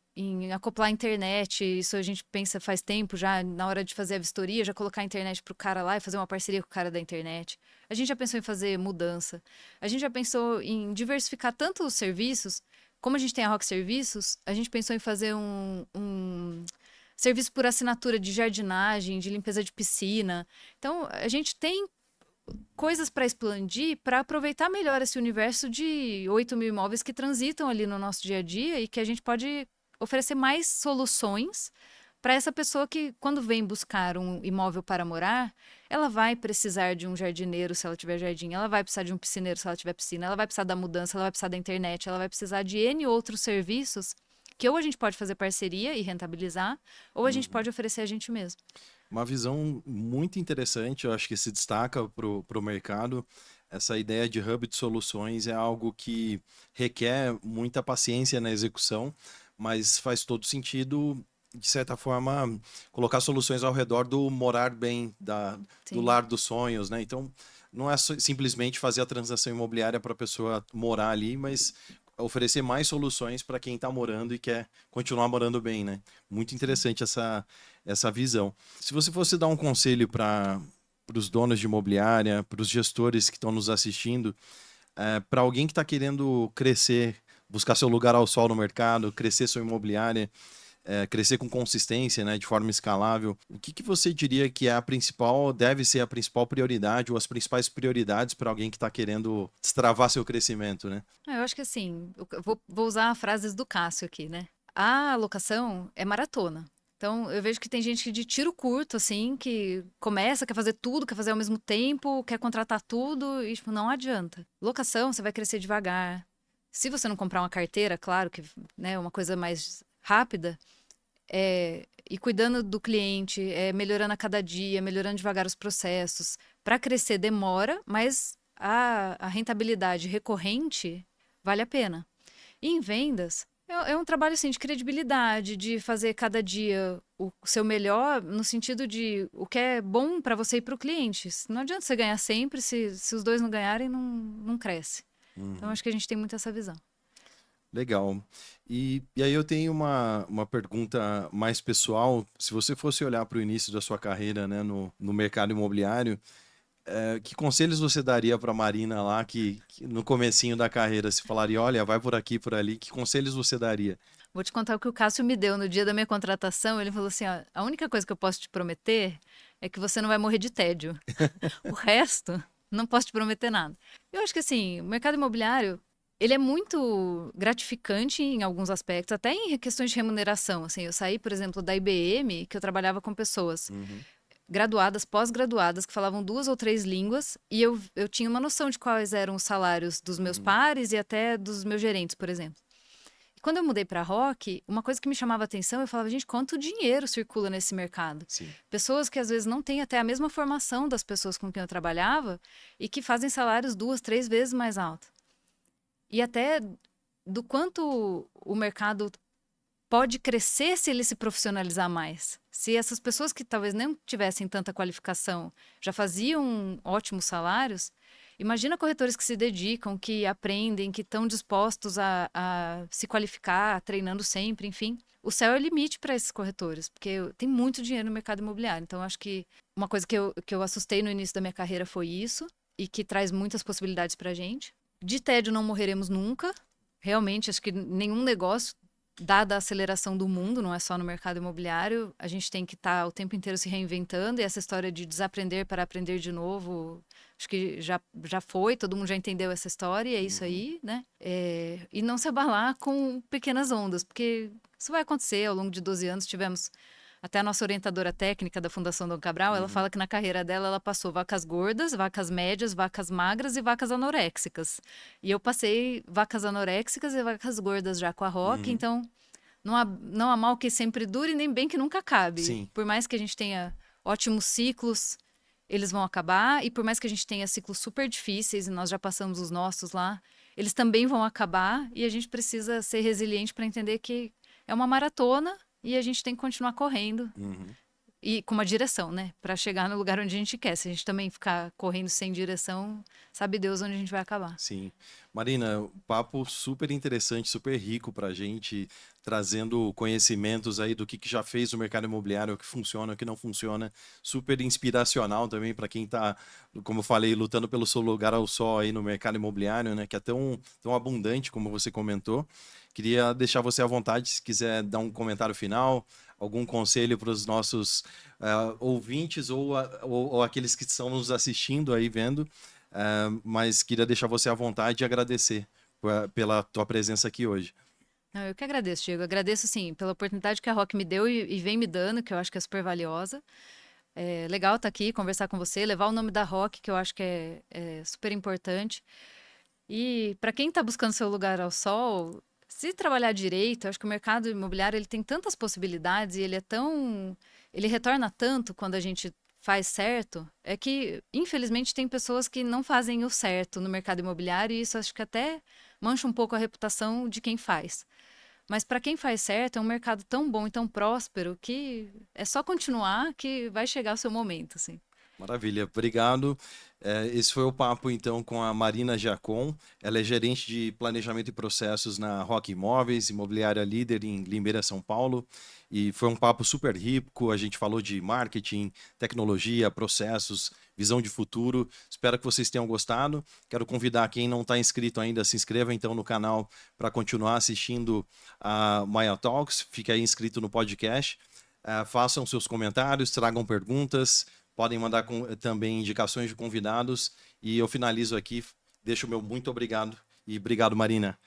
acoplar a internet, isso a gente pensa faz tempo já, na hora de fazer a vistoria, já colocar a internet pro cara lá e fazer uma parceria com o cara da internet. A gente já pensou em fazer mudança. A gente já pensou em diversificar tanto os serviços, como a gente tem a Rock Serviços, a gente pensou em fazer um serviço por assinatura de jardinagem, de limpeza de piscina. Então, a gente tem coisas para expandir, para aproveitar melhor esse universo de 8.000 imóveis que transitam ali no nosso dia a dia e que a gente pode oferecer mais soluções para essa pessoa que, quando vem buscar um imóvel para morar, ela vai precisar de um jardineiro se ela tiver jardim, ela vai precisar de um piscineiro se ela tiver piscina, ela vai precisar da mudança, ela vai precisar da internet, ela vai precisar de N outros serviços que ou a gente pode fazer parceria e rentabilizar, ou a gente pode oferecer a gente mesmo. Uma visão muito interessante, eu acho que se destaca para o mercado. Essa ideia de hub de soluções é algo que requer muita paciência na execução, mas faz todo sentido, de certa forma, colocar soluções ao redor do morar bem, do lar dos sonhos, né? Então, não é simplesmente fazer a transação imobiliária para a pessoa morar ali, mas oferecer mais soluções para quem está morando e quer continuar morando bem, né? Muito interessante essa visão. Se você fosse dar um conselho para os donos de imobiliária, para os gestores que estão nos assistindo, para alguém que está querendo crescer, buscar seu lugar ao sol no mercado, crescer sua imobiliária, crescer com consistência, né, de forma escalável, o que você diria que deve ser a principal prioridade ou as principais prioridades para alguém que está querendo destravar seu crescimento, né? Eu acho que assim, eu vou usar frases do Cássio aqui, né? A alocação é maratona. Então, eu vejo que tem gente de tiro curto, assim, que começa, quer fazer tudo, quer fazer ao mesmo tempo, quer contratar tudo e, tipo, não adianta. Locação, você vai crescer devagar. Se você não comprar uma carteira, claro que, né, uma coisa mais rápida, ir cuidando do cliente, melhorando a cada dia, melhorando devagar os processos. Para crescer demora, mas a rentabilidade recorrente vale a pena. E em vendas, é um trabalho assim, de credibilidade, de fazer cada dia o seu melhor, no sentido de o que é bom para você e para o cliente. Não adianta você ganhar sempre, se os dois não ganharem, não cresce. Então, acho que a gente tem muito essa visão. Legal. E aí eu tenho uma pergunta mais pessoal. Se você fosse olhar para o início da sua carreira, né, no mercado imobiliário, que conselhos você daria para a Marina lá que no comecinho da carreira se falaria, olha, vai por aqui, por ali, que conselhos você daria? Vou te contar o que o Cássio me deu no dia da minha contratação. Ele falou assim: ó, a única coisa que eu posso te prometer é que você não vai morrer de tédio. O resto, não posso te prometer nada. Eu acho que assim, o mercado imobiliário, ele é muito gratificante em alguns aspectos, até em questões de remuneração. Assim, eu saí, por exemplo, da IBM, que eu trabalhava com pessoas graduadas, pós-graduadas, que falavam 2 ou 3 línguas, e eu tinha uma noção de quais eram os salários dos meus pares e até dos meus gerentes, por exemplo. E quando eu mudei para a Rock, uma coisa que me chamava a atenção, eu falava, gente, quanto dinheiro circula nesse mercado? Sim. Pessoas que às vezes não têm até a mesma formação das pessoas com quem eu trabalhava e que fazem salários 2, 3 vezes mais altos. E até do quanto o mercado pode crescer se ele se profissionalizar mais. Se essas pessoas que talvez não tivessem tanta qualificação já faziam ótimos salários, imagina corretores que se dedicam, que aprendem, que estão dispostos a se qualificar, treinando sempre, enfim. O céu é o limite para esses corretores, porque tem muito dinheiro no mercado imobiliário. Então, acho que uma coisa que eu assustei no início da minha carreira foi isso, e que traz muitas possibilidades para a gente. De tédio não morreremos nunca. Realmente, acho que nenhum negócio, dada a aceleração do mundo, não é só no mercado imobiliário, a gente tem que estar o tempo inteiro se reinventando, e essa história de desaprender para aprender de novo, acho que já foi, todo mundo já entendeu essa história, e é isso aí, né? E não se abalar com pequenas ondas, porque isso vai acontecer. Ao longo de 12 anos tivemos até a nossa orientadora técnica da Fundação Dom Cabral, ela fala que na carreira dela ela passou vacas gordas, vacas médias, vacas magras e vacas anoréxicas. E eu passei vacas anoréxicas e vacas gordas já com a Rock, então não há mal que sempre dure, nem bem que nunca acabe. Sim. Por mais que a gente tenha ótimos ciclos, eles vão acabar, e por mais que a gente tenha ciclos super difíceis, e nós já passamos os nossos lá, eles também vão acabar, e a gente precisa ser resiliente para entender que é uma maratona, e a gente tem que continuar correndo. E com uma direção, né? Para chegar no lugar onde a gente quer. Se a gente também ficar correndo sem direção, sabe Deus onde a gente vai acabar. Sim. Marina, um papo super interessante, super rico para a gente, trazendo conhecimentos aí do que já fez o mercado imobiliário, o que funciona, o que não funciona. Super inspiracional também para quem está, como eu falei, lutando pelo seu lugar ao sol aí no mercado imobiliário, né? Que é tão abundante, como você comentou. Queria deixar você à vontade, se quiser dar um comentário final, algum conselho para os nossos ouvintes ou aqueles que estão nos assistindo aí, vendo. Mas queria deixar você à vontade e agradecer pela tua presença aqui hoje. Não, eu que agradeço, Diego. Agradeço, sim, pela oportunidade que a Rock me deu e vem me dando, que eu acho que é super valiosa. É legal estar aqui, conversar com você, levar o nome da Rock, que eu acho que é super importante. E para quem está buscando seu lugar ao sol, se trabalhar direito, eu acho que o mercado imobiliário ele tem tantas possibilidades, e ele retorna tanto quando a gente faz certo, é que infelizmente tem pessoas que não fazem o certo no mercado imobiliário, e isso acho que até mancha um pouco a reputação de quem faz. Mas para quem faz certo, é um mercado tão bom e tão próspero que é só continuar que vai chegar o seu momento, assim. Maravilha, obrigado. Esse foi o papo então com a Marina Giacom. Ela é gerente de planejamento e processos na Rock Imóveis, imobiliária líder em Limeira, São Paulo. E foi um papo super rico. A gente falou de marketing, tecnologia, processos, visão de futuro. Espero que vocês tenham gostado. Quero convidar quem não está inscrito ainda, se inscreva então no canal para continuar assistindo a Maya Talks. Fique aí inscrito no podcast. Façam seus comentários, tragam perguntas. Podem mandar também indicações de convidados. E eu finalizo aqui, deixo o meu muito obrigado. E obrigado, Marina.